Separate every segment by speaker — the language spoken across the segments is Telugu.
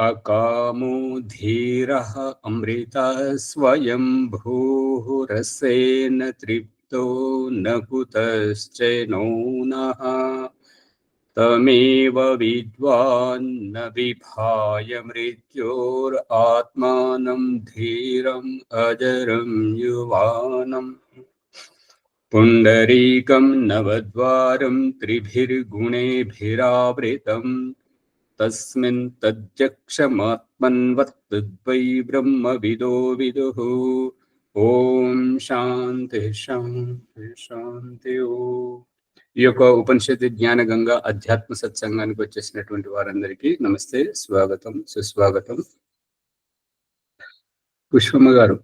Speaker 1: అకామో ధీరః అమృతః స్వయం భూఃరసేన తృప్తో న కుతశ్చనోనః తమేవ విద్వాన్ న విభాయ మృత్యోరాత్మానం ధీరం అజరం యువానం పుండరీకం నవద్వారం త్రిభిర్గుణేభిరావృతం తస్మిన్ తజ్జక్షమాత్మన్వత్తద్వై బ్రహ్మవిదో విదుః. ఓం శాంతి శాంతి శాంతి. ఓం. ఈ యొక్క ఉపనిషత్తు జ్ఞాన గంగా అధ్యాత్మ సత్సంగానికి వచ్చేసినటువంటి వారందరికీ నమస్తే, స్వాగతం, సుస్వాగతం. పుష్పమ్మ గారు,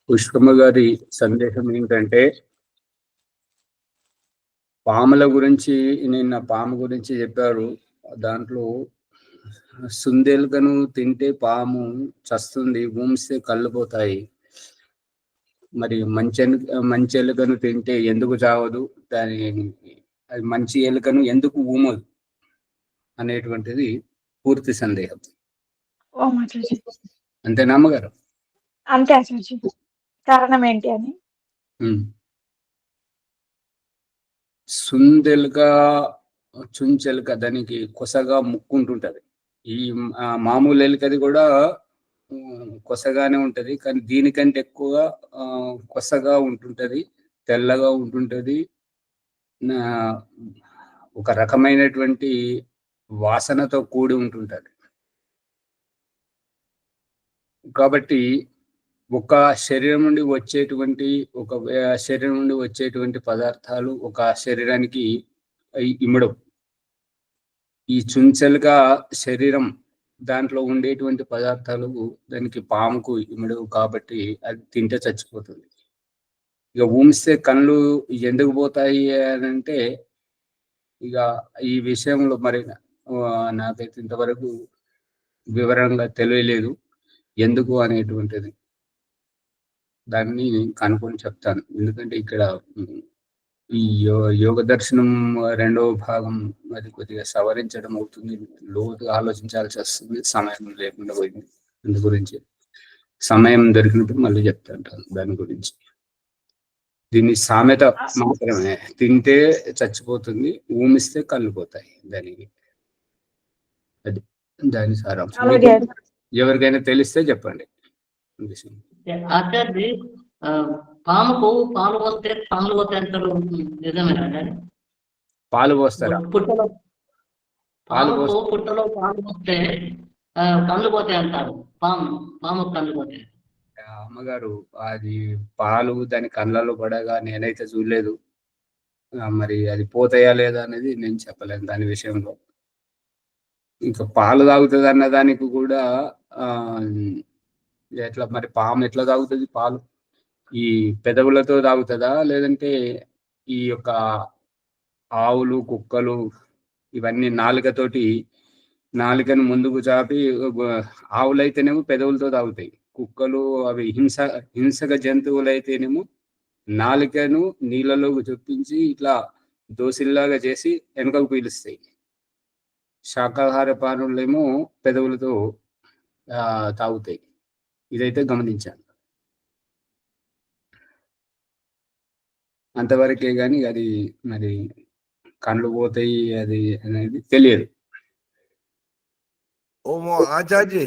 Speaker 1: పుష్పమ్మ గారి సందేశం ఏంటంటే, పాముల గురించి నిన్న పాము గురించి చెప్పారు. దాంట్లో సుందేలుకను తింటే పాము చస్తుంది, ఊమిస్తే కళ్ళు పోతాయి. మరి మంచి ఎలుకను తింటే ఎందుకు చావదు, అది మంచి ఎలుకను ఎందుకు ఊమదు అనేటువంటిది పూర్తి సందేహం. అంతేనా అమ్మగారు?
Speaker 2: అంతే ఆచార్య. కారణం ఏంటి అని?
Speaker 1: సుందెలుక, చుంచెలుక దానికి కొసగా ముక్కుంటుంటది. ఈ మామూలు ఎలుకది కూడా కొసగానే ఉంటది, కానీ దీనికంటే ఎక్కువగా కొసగా ఉంటుంటది, తెల్లగా ఉంటుంటది, ఒక రకమైనటువంటి వాసనతో కూడి ఉంటుంటది. కాబట్టి ఒక శరీరం నుండి వచ్చేటువంటి పదార్థాలు ఒక శరీరానికి ఇమ్మడవు. ఈ చుంచెలుగా శరీరం దాంట్లో ఉండేటువంటి పదార్థాలు దానికి పాముకు ఇమ్మడవు, కాబట్టి అది తింటే చచ్చిపోతుంది. ఇక ఊమిస్తే కళ్ళు ఎందుకు పోతాయి అని అంటే, ఇక ఈ విషయంలో మరి నాకైతే ఇంతవరకు వివరంగా తెలియలేదు ఎందుకు అనేటువంటిది. దాన్ని కనుక్కొని చెప్తాను. ఎందుకంటే ఇక్కడ ఈ యోగ దర్శనం 2వ భాగం అది కొద్దిగా సవరించడం అవుతుంది, లోతుగా ఆలోచించాల్సి వస్తుంది, సమయం లేకుండా పోయింది. అందు గురించి సమయం దొరికినప్పుడు మళ్ళీ చెప్తాను దాని గురించి. దీన్ని సామెత మాత్రమే, తింటే చచ్చిపోతుంది, ఊమిస్తే కళ్ళు పోతాయి, దానికి అది దాని సారాంశం. ఎవరికైనా తెలిస్తే చెప్పండి.
Speaker 3: ఆచార్య, పాముకు పాలు పోస్తే పాములు పోతాయి అంటారు, నిజమేనా?
Speaker 1: పాలు పోస్తారా?
Speaker 3: పుట్టలో పాలు పోస్తే కళ్ళు పోతాయి అంటారు. పాము కళ్ళు పోతాయి.
Speaker 1: అమ్మగారు, అది పాలు దాని కళ్ళలో పడగా నేనైతే చూడలేదు. మరి అది పోతాయా లేదా అనేది నేను చెప్పలేను దాని విషయంలో. ఇంకా పాలు తాగుతుంది అన్న దానికి కూడా ఎట్లా మరి, పాము ఎట్లా తాగుతుంది పాలు? ఈ పెదవులతో తాగుతుందా, లేదంటే ఈ యొక్క ఆవులు, కుక్కలు ఇవన్నీ నాలుకను ముందుకు చాపి, ఆవులైతేనేమో పెదవులతో తాగుతాయి, కుక్కలు అవి హింసక జంతువులు అయితేనేమో నాలుకను నీళ్ళలోకి చొప్పించి ఇట్లా దోసిల్లాగా చేసి వెనకకు పీలుస్తాయి. శాకాహార ప్రాణులేమో పెదవులతో తాగుతాయి. ఇదైతే గమనించాను. అంతవరకే కానీ అది మరి కళ్ళు పోతాయి అది అనేది తెలియదు.
Speaker 4: ఓమో ఆచార్య,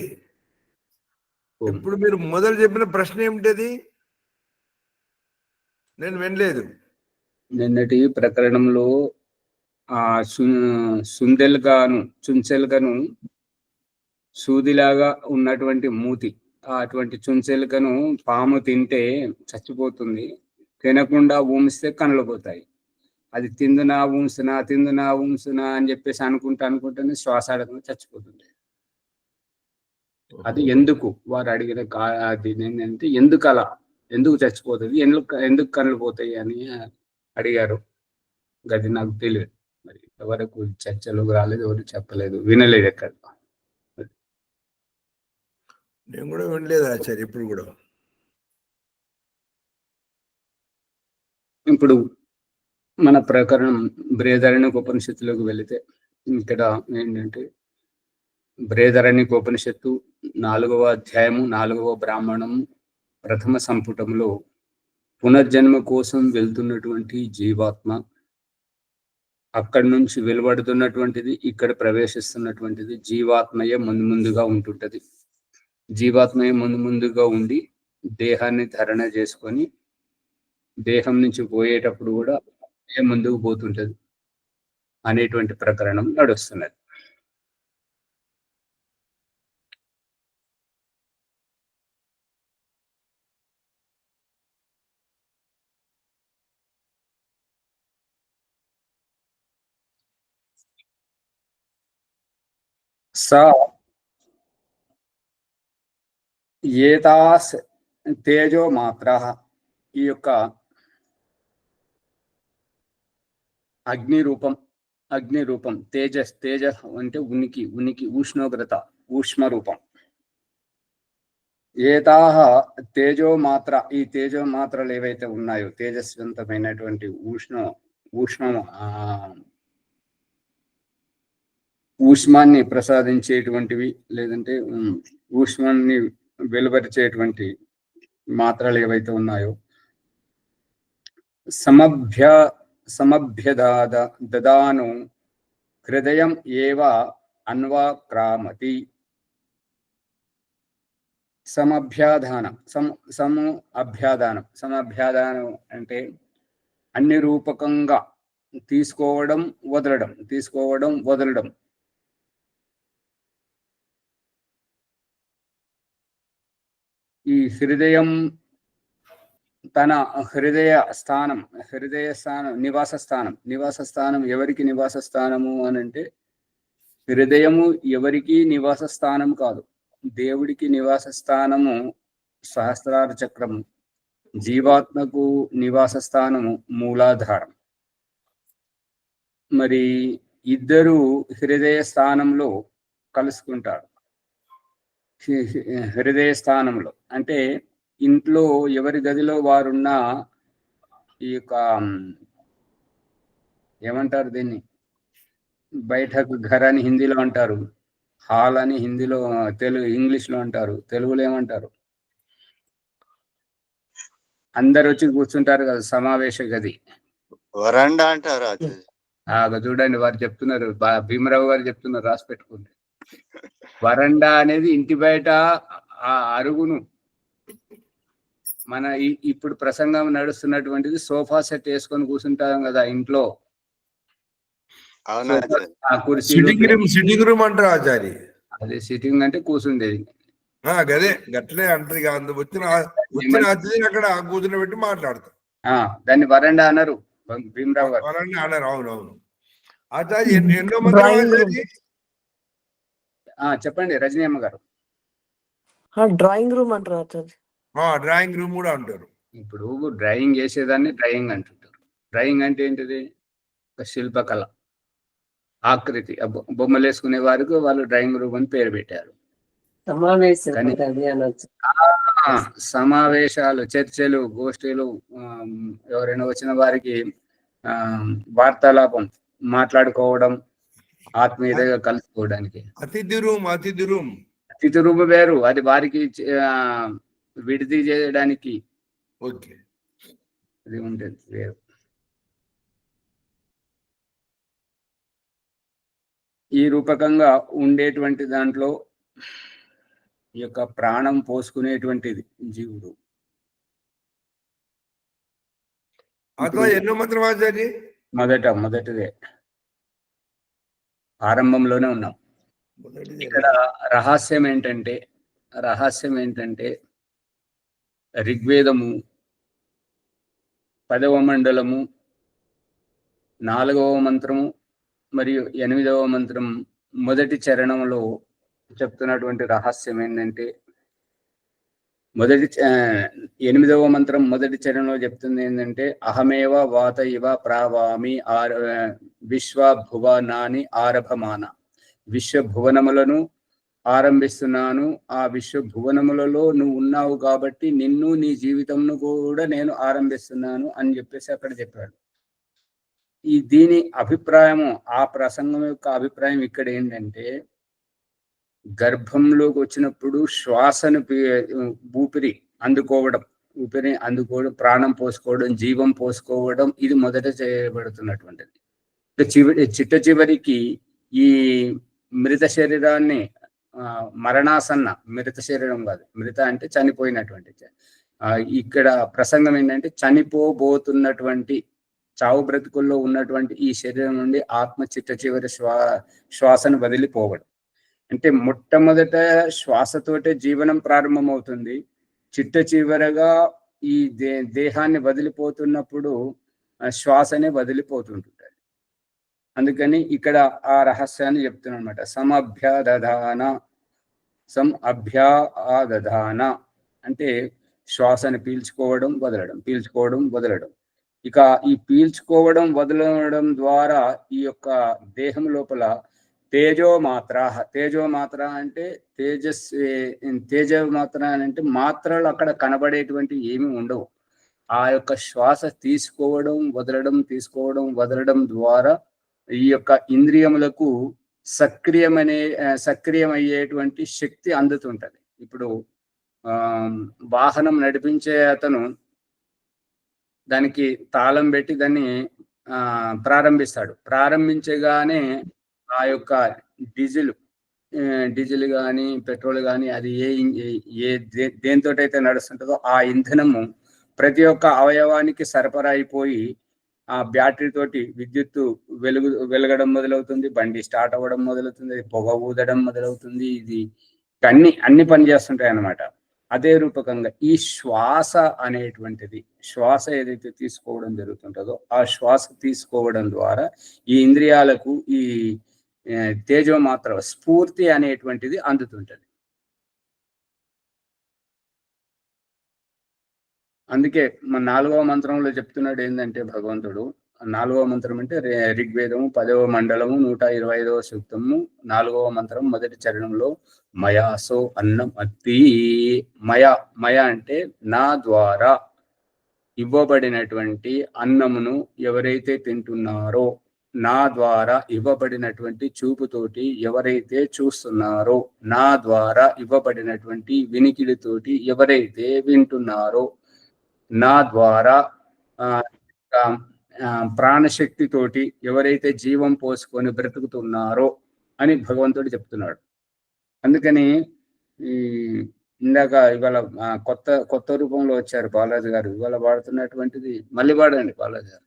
Speaker 4: ఇప్పుడు మీరు మొదలు చెప్పిన ప్రశ్న ఏమిటది? నేను వినలేదు.
Speaker 1: నిన్నటి ప్రకరణంలో ఆ చుంచెలుకను సూదిలాగా ఉన్నటువంటి మూతి, అటువంటి చుంచెలుకను పాము తింటే చచ్చిపోతుంది, తినకుండా ఊమిస్తే కళ్ళు పోతాయి. అది తిందునా ఊంసునా అని చెప్పేసి అనుకుంటేనే శ్వాస ఆడకుండా చచ్చిపోతుంది. అది ఎందుకు వారు అడిగిన అది ఏంటంటే, ఎందుకు చచ్చిపోతుంది, ఎందుకు కళ్ళు పోతాయి అని అడిగారు. అది నాకు తెలియదు. మరి ఎవరకు చర్చలు రాలేదు, ఎవరు చెప్పలేదు, వినలేదు ఎక్కడ.
Speaker 4: నేను కూడా వినలేదు ఆచార్య ఇప్పుడు కూడా.
Speaker 1: ఇప్పుడు మన ప్రకరణం బృహదారణ్యకోపనిషత్తులోకి వెళితే ఇక్కడ ఏంటంటే బృహదారణ్యకోపనిషత్తు 4వ అధ్యాయము 4వ బ్రాహ్మణం ప్రథమ సంపుటంలో పునర్జన్మ కోసం వెళ్తున్నటువంటి జీవాత్మ, అక్కడి నుంచి వెలువడుతున్నటువంటిది, ఇక్కడ ప్రవేశిస్తున్నటువంటిది జీవాత్మయే ముందుగా ఉంటుంటది. జీవాత్మయే ముందుగా ఉండి దేహాన్ని ధారణ చేసుకొని దేహం నుంచి పోయేటప్పుడు కూడా ముందుకు పోతుంటది అనేటువంటి ప్రకరణం నడుస్తున్నది. ఏతాస్ తేజో మాత్ర, ఈ యొక్క అగ్ని రూపం తేజ అంటే ఉనికి ఉష్ణోగ్రత, ఊష్మ రూపం. ఏతాహ తేజో మాత్ర, ఈ తేజో మాత్రలు ఏవైతే ఉన్నాయో తేజస్వంతమైనటువంటి ఊష్మాన్ని ప్రసాదించేటువంటివి, లేదంటే ఊష్మాన్ని వెలువరిచేటువంటి మాత్రలు ఏవైతే ఉన్నాయో దదాను హృదయం ఏవ అన్వాక్రామతి. సమభ్యాదానం అంటే అన్ని రూపకంగా తీసుకోవడం వదలడం. ఈ హృదయం తన హృదయ స్థానం నివాస స్థానం ఎవరికి నివాస స్థానము అనంటే, హృదయము ఎవరికి నివాస స్థానం కాదు, దేవుడికి నివాస స్థానము సహస్రార చక్రము, జీవాత్మకు నివాస స్థానము మూలాధారం. మరి ఇద్దరు హృదయ స్థానంలో కలుసుకుంటారు. హృదయ స్థానంలో అంటే ఇంట్లో ఎవరి గదిలో వారున్నా ఈ యొక్క ఏమంటారు దీన్ని, బైఠక్ ఘర్ అని హిందీలో అంటారు, హాల్ అని హిందీలో, ఇంగ్లీష్లో అంటారు, తెలుగులో ఏమంటారు, అందరు వచ్చి కూర్చుంటారు కదా, సమావేశ గది,
Speaker 5: వరండా అంటారు.
Speaker 1: చూడండి వారు చెప్తున్నారు, భీమరావు గారు చెప్తున్నారు, రాసి పెట్టుకోండి. వరండా అనేది ఇంటి బయట ఆ అరుగును, మన ఇప్పుడు ప్రసంగం నడుస్తున్నటువంటిది సోఫా సెట్ వేసుకొని కూర్చుంటాం కదా ఇంట్లో,
Speaker 4: సిట్టింగ్ రూమ్ అంటారు ఆచారి.
Speaker 1: అదే సిట్టింగ్ అంటే కూర్చుండేది,
Speaker 4: గదే గట్లే అంటారు. వచ్చిన అతిథిని అక్కడ కూర్చుని పెట్టి మాట్లాడతారు.
Speaker 1: దాన్ని వరండా అన్నారు భీమరావు గారు.
Speaker 4: వరండా అన్నారు, అవునవును. ఆచార్య ఎన్నో మంది
Speaker 1: చెప్పండి రజనీ అమ్మ గారు.
Speaker 6: డ్రాయింగ్ రూమ్ అంటారు ఆచార్య.
Speaker 4: డ్రాయింగ్ రూమ్ కూడా అంటారు.
Speaker 1: ఇప్పుడు డ్రాయింగ్ చేసేదాన్ని డ్రాయింగ్ అంటుంటారు. డ్రాయింగ్ అంటే ఏంటిది, ఒక శిల్పకళ, ఆకృతి, బొమ్మలు వేసుకునే వారికి వాళ్ళు డ్రాయింగ్ రూమ్ అని పేరు పెట్టారు. సమావేశాలు, చర్చలు, గోష్ఠీలు, ఎవరైనా వచ్చిన వారికి వార్తాలాపం, మాట్లాడుకోవడం, ఆత్మీయతగా కలుసుకోవడానికి. అతిథి రూమ్ వేరు, అది వారికి విడిది చేయడానికి అది ఉంటుంది వేరు. ఈ రూపకంగా ఉండేటువంటి దాంట్లో ఈ యొక్క ప్రాణం పోసుకునేటువంటిది జీవుడు.
Speaker 4: ఎన్నో మంత్రం ఆచార్య?
Speaker 1: మొదటిదే, ఆరంభంలోనే ఉన్నాం. ఇక్కడ రహస్యం ఏంటంటే ఋగ్వేదము 10వ మండలము 4వ మంత్రము మరియు 8వ మంత్రం మొదటి చరణంలో చెప్తున్నటువంటి రహస్యం ఏంటంటే, 8వ మంత్రం మొదటి చరణంలో చెప్తుంది ఏంటంటే, అహమేవ వాత ఇవ ప్రావామి విశ్వభువనాని ఆరభమాన. విశ్వభువనములను ఆరంభిస్తున్నాను. ఆ విశ్వ భువనములలో నువ్వు ఉన్నావు కాబట్టి నిన్ను నీ జీవితంను కూడా నేను ఆరంభిస్తున్నాను అని చెప్పేసి అక్కడ చెప్పాడు. దీని అభిప్రాయము, ఆ ప్రసంగం యొక్క అభిప్రాయం ఇక్కడ ఏంటంటే, గర్భంలోకి వచ్చినప్పుడు శ్వాసను ఊపిరి అందుకోవడం, ప్రాణం పోసుకోవడం, జీవం పోసుకోవడం, ఇది మొదట చేయబడుతున్నటువంటిది. చిట్ట చివరికి ఈ మృత శరీరాన్ని మరణాసన్న, మృత శరీరం కాదు, మృత అంటే చనిపోయినటువంటి, ఇక్కడ ప్రసంగం ఏంటంటే చనిపోబోతున్నటువంటి, చావు బ్రతుకుల్లో ఉన్నటువంటి ఈ శరీరం నుండి ఆత్మ చిట్ట చివరి శ్వాసను వదిలిపోవడం. అంటే మొట్టమొదట శ్వాసతోటే జీవనం ప్రారంభమవుతుంది. చిట్ట చివరగా ఈ దేహాన్ని వదిలిపోతున్నప్పుడు శ్వాసనే వదిలిపోతుంటుంది. అందుకని ఇక్కడ ఆ రహస్యాన్ని చెప్తున్నా అనమాట. అభ్యాదధాన అంటే శ్వాసని పీల్చుకోవడం వదలడం, పీల్చుకోవడం వదలడం. ఇక ఈ పీల్చుకోవడం వదలడం ద్వారా ఈ యొక్క దేహం లోపల తేజోమాత్ర అంటే తేజోమాత్ర అంటే మాత్రలు అక్కడ కనబడేటువంటి ఏమి ఉండవు. ఆ యొక్క శ్వాస తీసుకోవడం వదలడం ద్వారా ఈ యొక్క ఇంద్రియములకు సక్రియమయ్యేటువంటి శక్తి అందుతుంటది. ఇప్పుడు వాహనం నడిపించే అతను దానికి తాళం పెట్టి దాన్ని ప్రారంభించగానే ఆ యొక్క డీజిల్ కానీ పెట్రోల్ కానీ అది దేనితోటైతే నడుస్తుంటుందో ఆ ఇంధనము ప్రతి ఒక్క అవయవానికి సరఫరా అయిపోయి ఆ బ్యాటరీ తోటి విద్యుత్తు వెలగడం మొదలవుతుంది, బండి స్టార్ట్ అవ్వడం మొదలవుతుంది, పొగ ఊదడం మొదలవుతుంది. ఇది అన్ని పనిచేస్తుంటాయి అన్నమాట. అదే రూపకంగా ఈ శ్వాస అనేటువంటిది, శ్వాస ఏదైతే తీసుకోవడం జరుగుతుంటుందో ఆ శ్వాస తీసుకోవడం ద్వారా ఈ ఇంద్రియాలకు ఈ తేజోమాత్ర స్ఫూర్తి అనేటువంటిది అందుతుంటది. అందుకే మన 4వ మంత్రంలో చెప్తున్నాడు ఏంటంటే భగవంతుడు, 4వ మంత్రం అంటే ఋగ్వేదము 10వ మండలము 125వ సూక్తము 4వ మంత్రం మొదటి చరణంలో మయాసో అన్నం అత్తి. మయ అంటే నా ద్వారా ఇవ్వబడినటువంటి అన్నమును ఎవరైతే తింటున్నారో, నా ద్వారా ఇవ్వబడినటువంటి చూపుతోటి ఎవరైతే చూస్తున్నారో, నా ద్వారా ఇవ్వబడినటువంటి వినికిడితోటి ఎవరైతే వింటున్నారో, నా ద్వారా ప్రాణశక్తితోటి ఎవరైతే జీవం పోసుకొని బ్రతుకుతున్నారో అని భగవంతుడు చెప్తున్నాడు. అందుకని ఇందాక ఇవాళ కొత్త రూపంలో వచ్చారు బాలాజీ గారు, ఇవాళ వాడుతున్నటువంటిది మళ్ళీ వాడండి బాలాజీ గారు.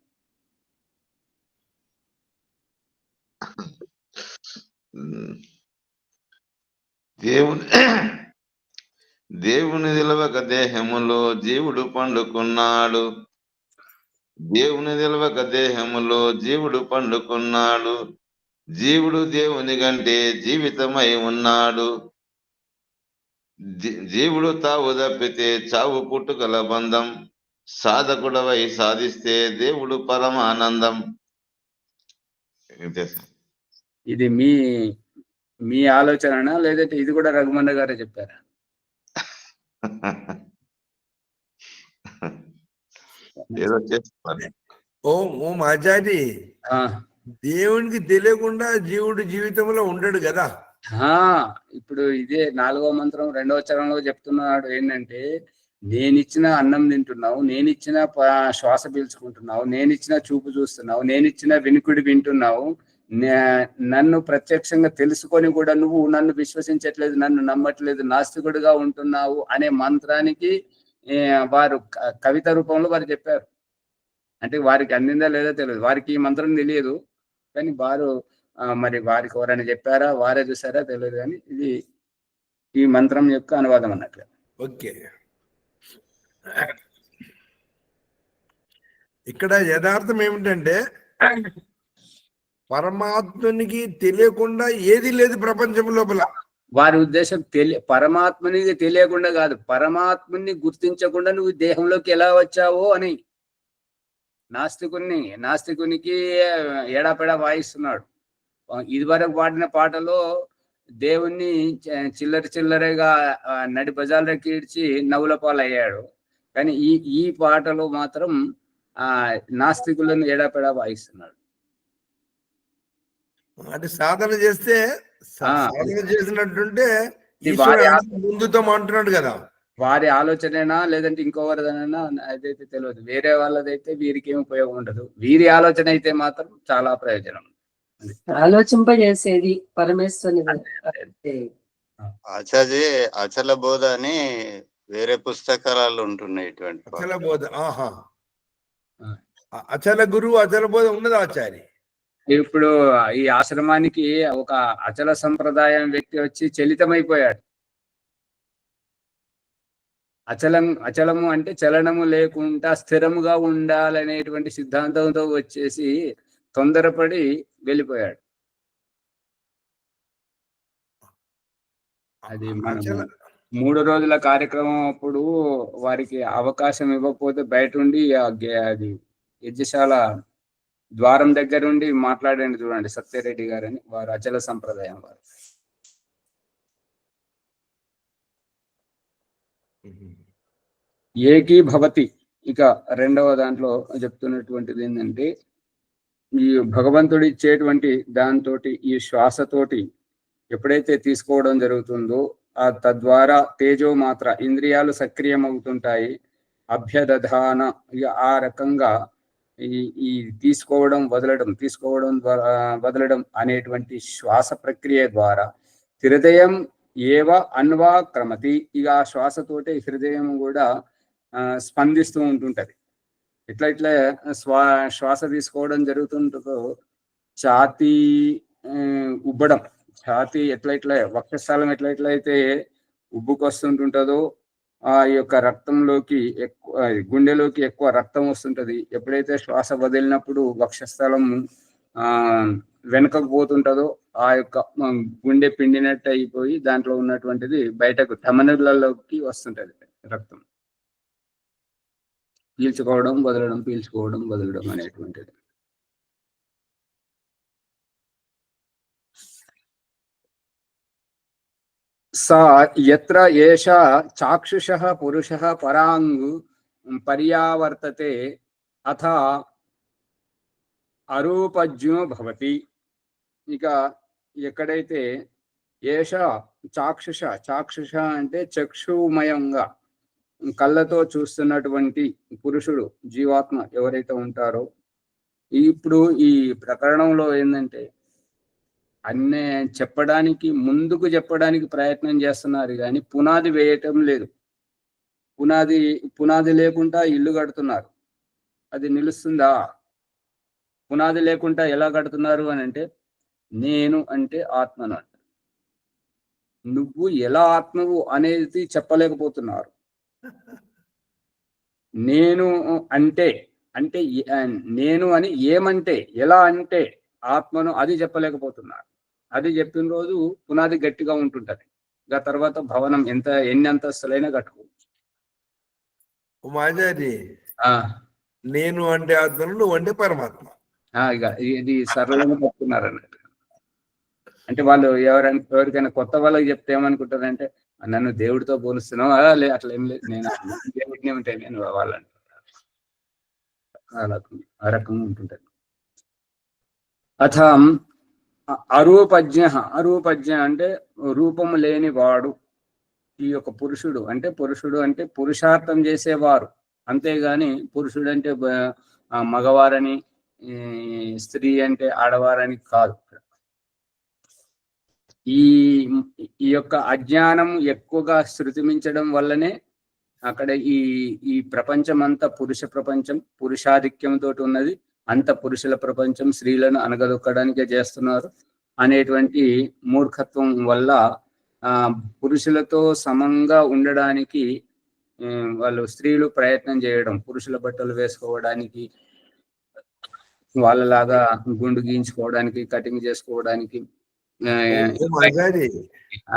Speaker 7: దేవుని నిలవక దేహములో జీవుడు పండుకున్నాడు. దేవుని నిలవక దేహములో జీవుడు పండుకున్నాడు. జీవుడు దేవుని కంటే జీవితమై ఉన్నాడు. జీవుడు తావు తప్పితే చావు పుట్టుకల బంధం. సాధకుడవై సాధిస్తే దేవుడు పరమానందం.
Speaker 1: ఇది మీ ఆలోచన లేదంటే ఇది కూడా రఘుమన్న గారే చెప్పారా?
Speaker 7: ఏదో చేస్తారు.
Speaker 4: ఓం ఆచార్య, దేవునికి తెలియకుండా జీవుడు జీవితంలో ఉండడు కదా.
Speaker 1: ఇప్పుడు ఇదే 4వ మంత్రం 2వ చరణంలో చెప్తున్నాడు ఏంటంటే, నేనిచ్చిన అన్నం తింటున్నావు, నేనిచ్చిన శ్వాస పీల్చుకుంటున్నావు, నేనిచ్చిన చూపు చూస్తున్నావు, నేనిచ్చిన వినికిడి వింటున్నావు, నన్ను ప్రత్యక్షంగా తెలుసుకొని కూడా నువ్వు నన్ను విశ్వసించట్లేదు, నన్ను నమ్మట్లేదు, నాస్తికుడిగా ఉంటున్నావు అనే మంత్రానికి వారు కవిత రూపంలో వారు చెప్పారు. అంటే వారికి అందిందా లేదో తెలియదు, వారికి ఈ మంత్రం తెలియదు, కానీ వారు మరి వారికి ఎవరైనా చెప్పారా, వారే చూసారా తెలియదు, కానీ ఇది ఈ మంత్రం యొక్క అనువాదం అన్నట్లు.
Speaker 4: ఓకే, ఇక్కడ యథార్థం ఏమిటంటే పరమాత్మనికి తెలియకుండా ఏది లేదు ప్రపంచం లోపల.
Speaker 1: వారి ఉద్దేశం పరమాత్మనికి తెలియకుండా కాదు, పరమాత్మని గుర్తించకుండా నువ్వు దేహంలోకి ఎలా వచ్చావో అని. నాస్తికునికి ఎడాపెడా వాయిస్తున్నాడు. ఇదివరకు పాడిన పాటలో దేవుణ్ణి చిల్లరగా నడి బజార్లోకి ఈడ్చి నవ్వుల పాలయ్యాడు. కానీ ఈ పాటలో మాత్రం నాస్తికులను ఎడాపెడా వాయిస్తున్నాడు.
Speaker 4: అంటే సాధన చేస్తే సాధన చేసినట్టుంటే ముందుతో అంటున్నాడు కదా.
Speaker 1: వారి ఆలోచనేనా లేదంటే ఇంకోవరిదైనా అదైతే తెలియదు. వేరే వాళ్ళదైతే వీరికి ఏమి ఉపయోగం ఉండదు. వీరి ఆలోచన అయితే మాత్రం చాలా ప్రయోజనం.
Speaker 6: ఆలోచింపజేసేది పరమేశ్వరుని.
Speaker 5: ఆచార్య అచల బోధ అని వేరే పుస్తకాలలో ఉంటున్నాయి ఇటువంటి
Speaker 4: అచల బోధ. అచల గురువు అచల బోధ ఉన్నది ఆచార్య.
Speaker 1: ఇప్పుడు ఈ ఆశ్రమానికి ఒక అచల సంప్రదాయం వ్యక్తి వచ్చి చలితమైపోయాడు. అచలము అంటే చలనము లేకుండా స్థిరముగా ఉండాలనేటువంటి సిద్ధాంతంతో వచ్చేసి తొందరపడి వెళ్ళిపోయాడు. అది మనం 3 రోజుల కార్యక్రమం అప్పుడు వారికి అవకాశం ఇవ్వకపోతే బయట ఉండి అది యజ్ఞశాల ద్వారం దగ్గర ఉండి మాట్లాడండి చూడండి, సత్యరెడ్డి గారని, వారు అచల సంప్రదాయం వారు. ఏకీ భవతి. ఇక రెండవ దాంట్లో చెప్తున్నటువంటిది ఏంటంటే, ఈ భగవంతుడు ఇచ్చేటువంటి దాంతో ఈ శ్వాసతోటి ఎప్పుడైతే తీసుకోవడం జరుగుతుందో తద్వారా తేజో మాత్ర ఇంద్రియాలు సక్రియం అవుతుంటాయి. అభ్యదధాన ఆ రకంగా ఈ తీసుకోవడం వదలడం అనేటువంటి శ్వాస ప్రక్రియ ద్వారా హృదయం ఏవ అన్వా క్రమతి. ఇక ఆ శ్వాసతోటే హృదయం కూడా స్పందిస్తూ ఉంటుంటది. ఇట్లా శ్వాస తీసుకోవడం జరుగుతుంటుందో ఛాతీ ఉబ్బడం, ఛాతీ ఎట్లా వక్షస్థలం ఎట్లయితే ఉబ్బుకొస్తుంటుంటుందో ఆ యొక్క రక్తంలోకి ఎక్కువ, గుండెలోకి ఎక్కువ రక్తం వస్తుంటది. ఎప్పుడైతే శ్వాస వదిలినప్పుడు వక్షస్థలం వెనుకకు పోతుంటుందో ఆ యొక్క గుండె పిండినట్టు అయిపోయి దాంట్లో ఉన్నటువంటిది బయటకు ధమనులలోకి వస్తుంటది రక్తం. పీల్చుకోవడం వదలడం అనేటువంటిది. సా యత్ర ఏష చాక్షుషః పురుషః పరాంగు పర్యావర్తతే అథ అరూపజ్ఞో భవతి. ఇక ఎక్కడైతే ఏష చాక్షుష అంటే చక్షుమయంగా కళ్ళతో చూస్తున్నటువంటి పురుషుడు, జీవాత్మ ఎవరైతే ఉంటారో, ఇప్పుడు ఈ ప్రకరణంలో ఏంటంటే అన్నే ముందుకు చెప్పడానికి ప్రయత్నం చేస్తున్నారు కానీ పునాది వేయటం లేదు. పునాది లేకుండా ఇల్లు కడుతున్నారు, అది నిలుస్తుందా? పునాది లేకుండా ఎలా కడుతున్నారు అని అంటే, నేను అంటే ఆత్మను అంట, నువ్వు ఎలా ఆత్మవు అనేది చెప్పలేకపోతున్నారు. నేను అంటే నేను అని ఏమంటే ఎలా అంటే ఆత్మను అది చెప్పలేకపోతున్నారు. అది చెప్పిన రోజు పునాది గట్టిగా ఉంటుంటది. ఇక తర్వాత భవనం ఎన్ని అంతస్తులైనా కట్టుకోవచ్చు.
Speaker 4: నేను అంటే ఆత్మను, నువ్వు అంటే పరమాత్మ.
Speaker 1: ఇక ఇది సరళంగా చెప్తున్నారు అన్నట్టు. అంటే వాళ్ళు ఎవరికైనా కొత్త వాళ్ళకి చెప్తే ఏమనుకుంటారంటే, నన్ను దేవుడితో పోలుస్తున్నావు, అట్లా ఏం లేదు, నేను దేవుడిని ఉంటే నేను వాళ్ళంటారు. ఆ రకంగా ఉంటుంటది. అథ అరూపజ్ఞ అంటే రూపము లేని వాడు. ఈ యొక్క పురుషుడు అంటే పురుషార్థం చేసేవారు, అంతేగాని పురుషుడు అంటే మగవారని, స్త్రీ అంటే ఆడవారని కాదు. ఈ యొక్క అజ్ఞానం ఎక్కువగా శృతిమించడం వల్లనే అక్కడ ఈ ప్రపంచం అంతా పురుష ప్రపంచం, పురుషాధిక్యంతో ఉన్నది. అంత పురుషుల ప్రపంచం స్త్రీలను అనగదొక్కడానికే చేస్తున్నారు అనేటువంటి మూర్ఖత్వం వల్ల పురుషులతో సమంగా ఉండడానికి వాళ్ళు స్త్రీలు ప్రయత్నం చేయడం, పురుషుల బట్టలు వేసుకోవడానికి, వాళ్ళలాగా గుండు గీయించుకోవడానికి, కటింగ్ చేసుకోవడానికి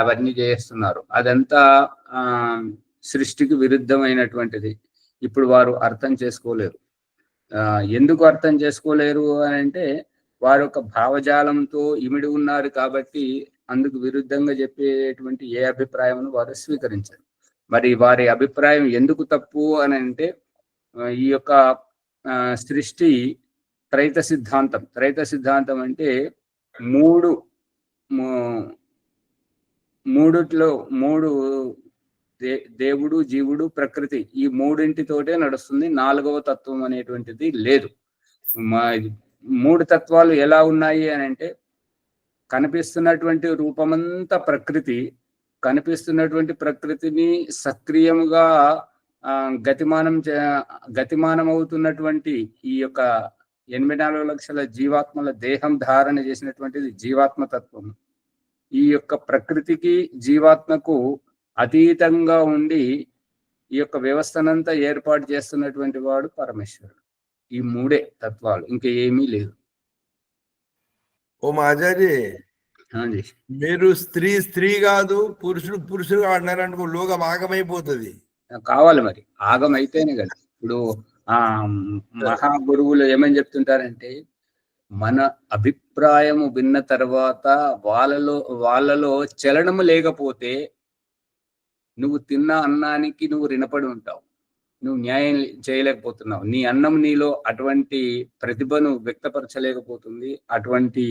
Speaker 1: అవన్నీ చేస్తున్నారు. అదంతా సృష్టికి విరుద్ధమైనటువంటిది. ఇప్పుడు వారు అర్థం చేసుకోలేరు. ఎందుకు అర్థం చేసుకోలేరు అని అంటే, వారి యొక్క భావజాలంతో ఇమిడి ఉన్నారు కాబట్టి అందుకు విరుద్ధంగా చెప్పేటువంటి ఏ అభిప్రాయం వారు స్వీకరించరు. మరి వారి అభిప్రాయం ఎందుకు తప్పు అని అంటే ఈ యొక్క సృష్టి త్రైత సిద్ధాంతం. త్రైత సిద్ధాంతం అంటే మూడిట్లో దేవుడు, జీవుడు, ప్రకృతి ఈ మూడింటితోటే నడుస్తుంది. 4వ తత్వం అనేటువంటిది లేదు. మూడు తత్వాలు ఎలా ఉన్నాయి అని అంటే కనిపిస్తున్నటువంటి రూపమంతా ప్రకృతి, కనిపిస్తున్నటువంటి ప్రకృతిని సక్రియంగా గతిమానం అవుతున్నటువంటి ఈ యొక్క 84 లక్షల జీవాత్మల దేహం ధారణ చేసినటువంటిది జీవాత్మ తత్వం. ఈ యొక్క ప్రకృతికి జీవాత్మకు అతీతంగా ఉండి ఈ యొక్క వ్యవస్థనంతా ఏర్పాటు చేస్తున్నటువంటి వాడు పరమేశ్వరుడు. ఈ మూడే తత్వాలు, ఇంకా ఏమీ లేదు.
Speaker 4: ఓ మాజాజీ,
Speaker 1: అవునండి.
Speaker 4: మీరు స్త్రీ కాదు, పురుషుడు అన్నారనుకో లోకం ఆగమైపోతుంది.
Speaker 1: కావాలి మరి, ఆగం అయితేనే కదా. ఇప్పుడు మహాగురువులు ఏమని చెప్తుంటారంటే, మన అభిప్రాయము విన్న తర్వాత వాళ్ళలో చలనము లేకపోతే నువ్వు తిన్న అన్నానికి నువ్వు రుణపడి ఉంటావు, నువ్వు న్యాయం చేయలేకపోతున్నావు. నీ అన్నం నీలో అటువంటి ప్రతిభను వ్యక్తపరచలేకపోతుంది, అటువంటి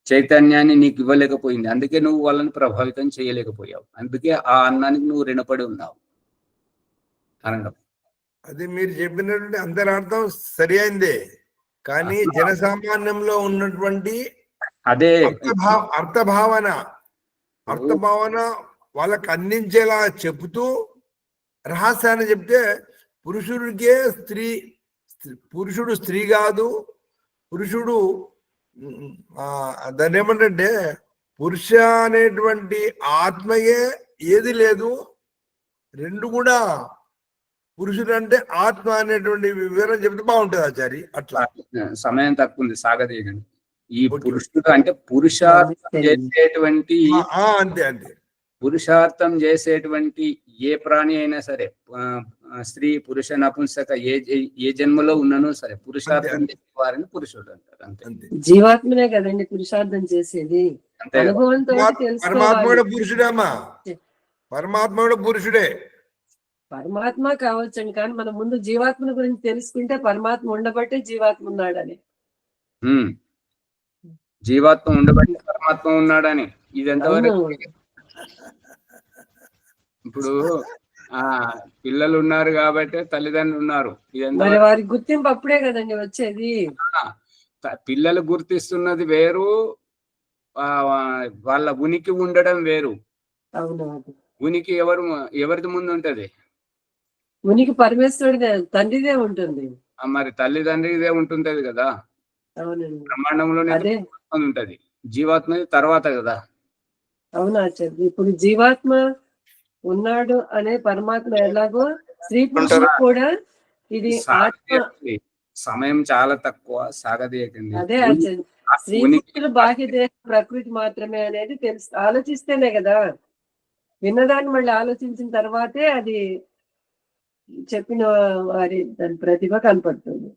Speaker 1: చైతన్యాన్ని నీకు ఇవ్వలేకపోయింది. అందుకే నువ్వు వాళ్ళని ప్రభావితం చేయలేకపోయావు. అందుకే ఆ అన్నానికి నువ్వు రుణపడి ఉన్నావు అనడం.
Speaker 4: అది మీరు చెప్పినటువంటి అంతరార్థం సరి అయిందే, కానీ జనసామాన్యంలో ఉన్నటువంటి
Speaker 1: అదే
Speaker 4: అర్థభావన వాళ్ళకి అందించేలా చెబుతూ రహస్యాన్ని చెప్తే పురుషుడు స్త్రీ కాదు, పురుషుడు దాన్ని ఏమంటే పురుష అనేటువంటి ఆత్మయే ఏది లేదు, రెండు కూడా పురుషుడు అంటే ఆత్మ అనేటువంటి వివరం చెప్తే బాగుంటుంది ఆచారి. అట్లా
Speaker 1: సమయం తక్కువ ఉంది, సాగదీయకండి. ఈ పురుషుడు అంటే పురుషార్థం చేసేటువంటి
Speaker 4: అంతే
Speaker 1: పురుషార్థం చేసేటువంటి ఏ ప్రాణి అయినా సరే, స్త్రీ, పురుష, నపుంసక ఏ జన్మలో ఉన్ననో సరే పురుషార్థం చేసే వారిని పురుషుడు అంటారు. అంతే.
Speaker 6: జీవాత్మనే కదండి పురుషార్థం చేసేది.
Speaker 4: పరమాత్మ కూడా పురుషుడేమ్మా, పరమాత్మ కూడా పురుషుడే.
Speaker 6: పరమాత్మ కావచ్చండి, కానీ మనం ముందు జీవాత్మ గురించి తెలుసుకుంటే పరమాత్మ ఉండబట్టే జీవాత్మ ఉన్నాడని.
Speaker 1: జీవాత్మ ఉండబట్టి పరమాత్మ ఉన్నాడని ఇది ఎంతవరకు? ఇప్పుడు పిల్లలు ఉన్నారు కాబట్టి తల్లిదండ్రులు ఉన్నారు,
Speaker 6: మరి వారి గుర్తింపు అప్పుడే కదండి వచ్చేది.
Speaker 1: పిల్లలు గుర్తిస్తున్నది వేరు, వాళ్ళ ఉనికి ఉండడం వేరు.
Speaker 6: అవునవును.
Speaker 1: ఉనికి ఎవరిది ముందు ఉంటది?
Speaker 6: ఉనికి పరమేశ్వరుడిదే, తండ్రిదే ఉంటుంది.
Speaker 1: మరి తల్లిదండ్రిదే ఉంటుంటది కదా.
Speaker 6: అవునండి,
Speaker 1: బ్రహ్మాండంలోనే ఉంటది, జీవాత్మ తర్వాత కదా.
Speaker 6: అవునా? ఇప్పుడు జీవాత్మ ఉన్నాడు అనే పరమాత్మ ఎలాగో స్త్రీ పురుషుడు కూడా ఇది ఆత్మ.
Speaker 1: సమయం చాలా తక్కువ, సాగదీయకండి.
Speaker 6: అదే స్త్రీ పురుషుడు బాహ్య దేహ ప్రకృతి మాత్రమే అనేది ఆలోచిస్తేనే కదా. విన్నదాన్ని మళ్ళీ ఆలోచించిన తర్వాతే అది చెప్పిన వారి దాని ప్రతిభ కనపడుతుంది.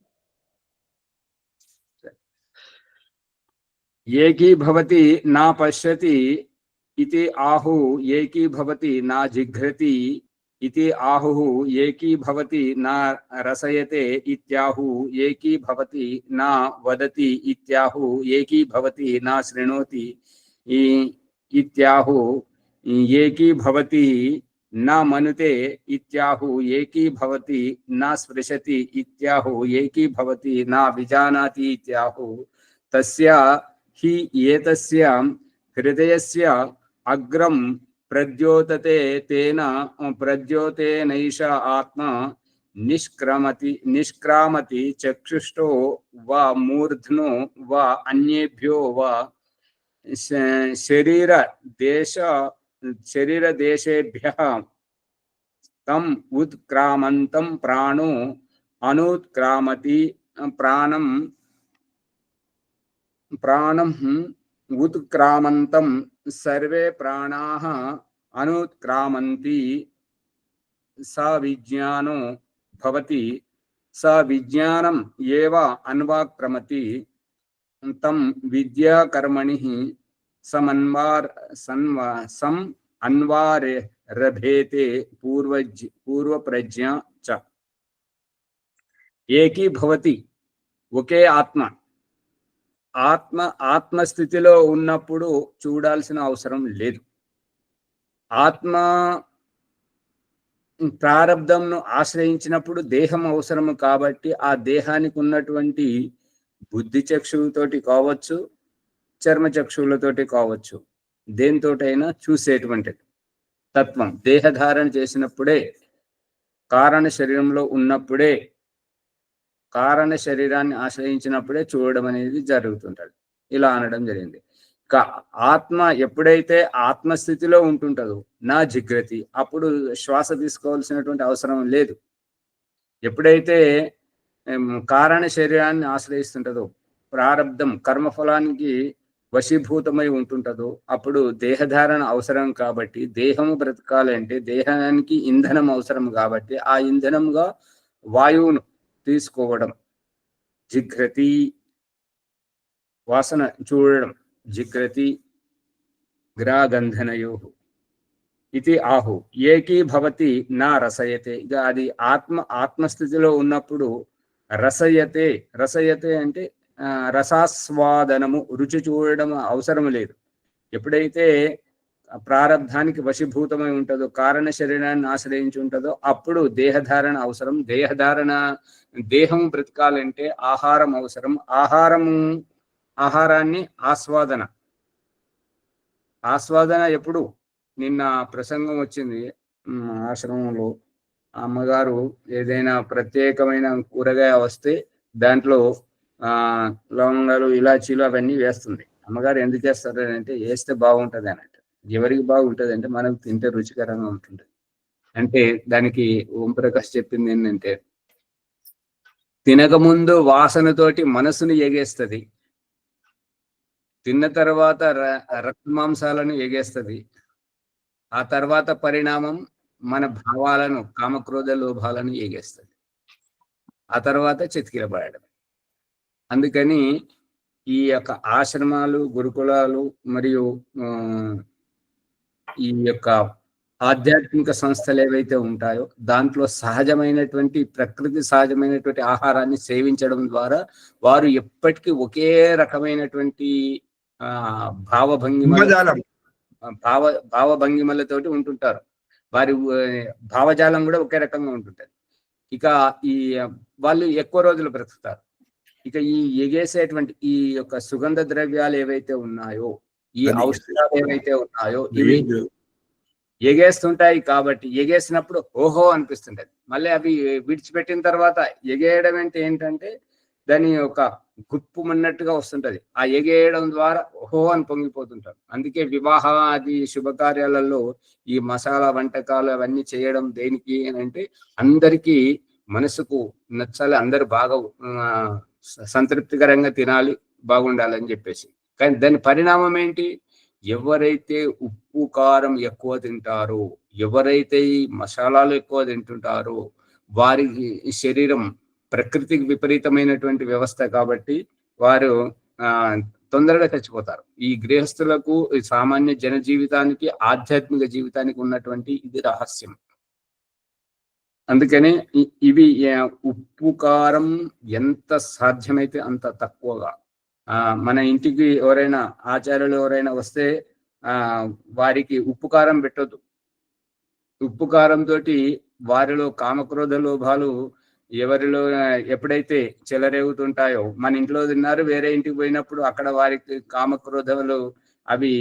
Speaker 1: ఏకీభవతి నా పశ్యతి ఇతి ఆహు ఏకీభవతి నా జిఘ్రతి ఇతి ఆహు ఏకీభవతి నా రసయతే ఇత్యాహు ఏకీభవతి నా వదతి ఇత్యాహు ఏకీభవతి నా శృణోతి ఇత్యాహు ఏకీభవతి నా మనుతే ఇత్యాహు ఏకీభవతి నా స్పృశతి ఇత్యాహు ఏకీభవతి నా విజానాతి ఇత్యాహు తస్య హి ఏతస్య హృదయస్య అగ్రం ప్రద్యోతతే తేన ప్రద్యోతేనైష ఆత్మ నిష్క్రామతి చక్షుష్టో వా మూర్ధ్నో వా అన్యేభ్యో వా శరీరదేశేభ్యః తం ఉత్క్రామంతం ప్రాణో అనుత్క్రామతి ప్రాణం ఉత్క్రామంతం సర్వే ప్రాణాః అనుత్క్రామంతి స విజ్ఞానో భవతి స విజ్ఞానం ఏవ అన్వాక్రమతి తం విద్యాకర్మణి సం అన్వారభేతే పూర్వప్రజ్ఞ చ. ఏకీభవతి, ఒకే ఆత్మ. ఆత్మస్థితిలో ఉన్నప్పుడు చూడాల్సిన అవసరం లేదు. ఆత్మ ప్రారబ్ధంను ఆశ్రయించినప్పుడు దేహం అవసరము కాబట్టి ఆ దేహానికి ఉన్నటువంటి బుద్ధి చక్షువుతోటి కావచ్చు, చర్మ చక్షువులతోటి కావచ్చు, దేనితోటైనా చూసేటువంటి తత్వం దేహధారణ చేసినప్పుడే, కారణ శరీరంలో ఉన్నప్పుడే, కారణ శరీరాన్ని ఆశ్రయించినప్పుడే చూడడం అనేది జరుగుతుంటది. ఇలా అనడం జరిగింది. ఆత్మ ఎప్పుడైతే ఆత్మస్థితిలో ఉంటుంటుందో నా జిగ్రతి, అప్పుడు శ్వాస తీసుకోవాల్సినటువంటి అవసరం లేదు. ఎప్పుడైతే కారణ శరీరాన్ని ఆశ్రయిస్తుంటదో, ప్రారబ్ధం కర్మఫలానికి వశీభూతమై ఉంటుంటదో, అప్పుడు దేహధారణ అవసరం కాబట్టి, దేహము బ్రతకాలంటే దేహానికి ఇంధనం అవసరం కాబట్టి ఆ ఇంధనంగా వాయువును తీసుకోవడం, జిఘ్రతి వాసన చూడడం, జిఘ్రతి గ్రాగంధనయో ఇది ఆహు. ఏకీభవతి నా రసయతే. ఇక అది ఆత్మస్థితిలో ఉన్నప్పుడు రసయతే. రసయతే అంటే రసాస్వాదనము, రుచి చూడడం అవసరం లేదు. ఎప్పుడైతే ప్రారబ్ధానికి వశీభూతమై ఉంటుందో, కారణ శరీరాన్ని ఆశ్రయించి ఉంటుందో, అప్పుడు దేహధారణ అవసరం. దేహం బ్రతకాలంటే ఆహారం అవసరం. ఆహారాన్ని ఆస్వాదన ఎప్పుడు? నిన్న ప్రసంగం వచ్చింది ఆశ్రమంలో. అమ్మగారు ఏదైనా ప్రత్యేకమైన కూరగాయ వస్తే దాంట్లో లవంగాలు, ఇలాచీలు అవన్నీ వేస్తుంది. అమ్మగారు ఎందుకు చేస్తారు అంటే, వేస్తే బాగుంటుంది అన్నట్టు. ఎవరికి బాగుంటుంది అంటే మనకు తింటే రుచికరంగా ఉంటుంది. అంటే దానికి ఓంప్రకాష్ చెప్పింది ఏంటంటే, తినకముందు వాసనతోటి మనసును ఎగేస్తుంది, తిన్న తర్వాత రక్త మాంసాలను ఎగేస్తుంది, ఆ తర్వాత పరిణామం మన భావాలను, కామక్రోధ లోభాలను ఎగేస్తుంది, ఆ తర్వాత చితికిలబడడం. అందుకని ఈ యొక్క ఆశ్రమాలు, గురుకులాలు మరియు ఈ యొక్క ఆధ్యాత్మిక సంస్థలు ఏవైతే ఉంటాయో దాంట్లో సహజమైనటువంటి, ప్రకృతి సహజమైనటువంటి ఆహారాన్ని సేవించడం ద్వారా వారు ఎప్పటికీ ఒకే రకమైనటువంటి భావభంగిమలతోటి ఉంటుంటారు. వారి భావజాలం కూడా ఒకే రకంగా ఉంటుంటది. ఇక ఈ వాళ్ళు ఎక్కువ రోజులు బ్రతుకుతారు. ఇక ఈ ఎగేసేటువంటి ఈ యొక్క సుగంధ ద్రవ్యాలు ఏవైతే ఉన్నాయో, ఈ ఔషధాలు ఏవైతే ఉన్నాయో, ఇవి ఎగేస్తుంటాయి. కాబట్టి ఎగేసినప్పుడు ఓహో అనిపిస్తుంటది. మళ్ళీ అవి విడిచిపెట్టిన తర్వాత ఎగేయడం అంటే ఏంటంటే దాని ఒక గుప్పుమన్నట్టుగా వస్తుంటది. ఆ ఎగేయడం ద్వారా ఓహో అని పొంగిపోతుంటారు. అందుకే వివాహాది శుభకార్యాలలో ఈ మసాలా వంటకాలు అవన్నీ చేయడం దేనికి అంటే, అందరికీ మనసుకు నచ్చాలి, అందరు బాగా సంతృప్తికరంగా తినాలి, బాగుండాలని చెప్పేసి. కానీ దాని పరిణామం ఏంటి? ఎవరైతే ఉప్పు కారం ఎక్కువ తింటారో, ఎవరైతే ఈ మసాలాలు ఎక్కువ తింటుంటారో, వారి శరీరం ప్రకృతికి విపరీతమైనటువంటి వ్యవస్థ కాబట్టి వారు తొందరగా చచ్చిపోతారు. ఈ గృహస్థులకు, సామాన్య జన జీవితానికి, ఆధ్యాత్మిక జీవితానికి ఉన్నటువంటి ఇది రహస్యం. అందుకనే ఇవి ఉప్పు కారం ఎంత సాధ్యమైతే అంత తక్కువగా. మన ఇంటికి ఎవరైనా ఆచార్యులు ఎవరైనా వస్తే వారికి ఉప్పు కారం పెట్టొద్దు. ఉప్పు కారంతో వారిలో కామక్రోధ లోభాలు ఎవరిలో ఎప్పుడైతే చెలరేగుతుంటాయో, మన ఇంట్లో తిన్నారు, వేరే ఇంటికి పోయినప్పుడు అక్కడ వారికి కామక్రోధలు అవి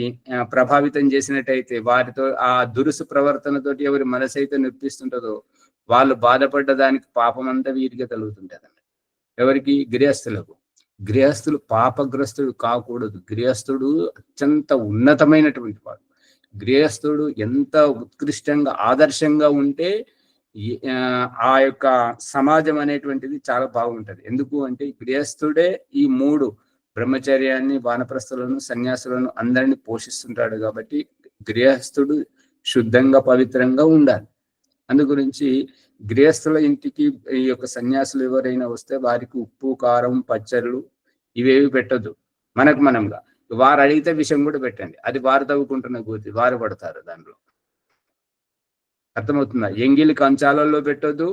Speaker 1: ప్రభావితం చేసినట్టయితే, వారితో ఆ దురుసు ప్రవర్తనతోటి ఎవరి మనసు అయితే నొప్పిస్తుంటుందో వాళ్ళు బాధపడ్డ దానికి పాపం అంతా వీరికి కలుగుతుంటది. ఎవరికి? గృహస్థులకు. గృహస్థులు పాపగ్రస్తుడు కాకూడదు. గృహస్థుడు అత్యంత ఉన్నతమైనటువంటి వాడు. గృహస్థుడు ఎంత ఉత్కృష్టంగా, ఆదర్శంగా ఉంటే ఆ యొక్క సమాజం అనేటువంటిది చాలా బాగుంటది. ఎందుకు అంటే గృహస్థుడే ఈ 3 బ్రహ్మచర్యాన్ని, వానప్రస్థులను, సన్యాసులను అందరినీ పోషిస్తుంటాడు. కాబట్టి గృహస్థుడు శుద్ధంగా, పవిత్రంగా ఉండాలి. అందు గురించి గృహస్థుల ఇంటికి ఈ యొక్క సన్యాసులు ఎవరైనా వస్తే వారికి ఉప్పు కారం పచ్చళ్ళు ఇవేవి పెట్టద్దు. మనంగా వారు అడిగితే విషయం కూడా పెట్టండి, అది వారు తవ్వుకుంటున్న గోతి, వారు పడతారు దాంట్లో. అర్థమవుతుందా? ఎంగిలి కంచాలలో పెట్టొద్దు,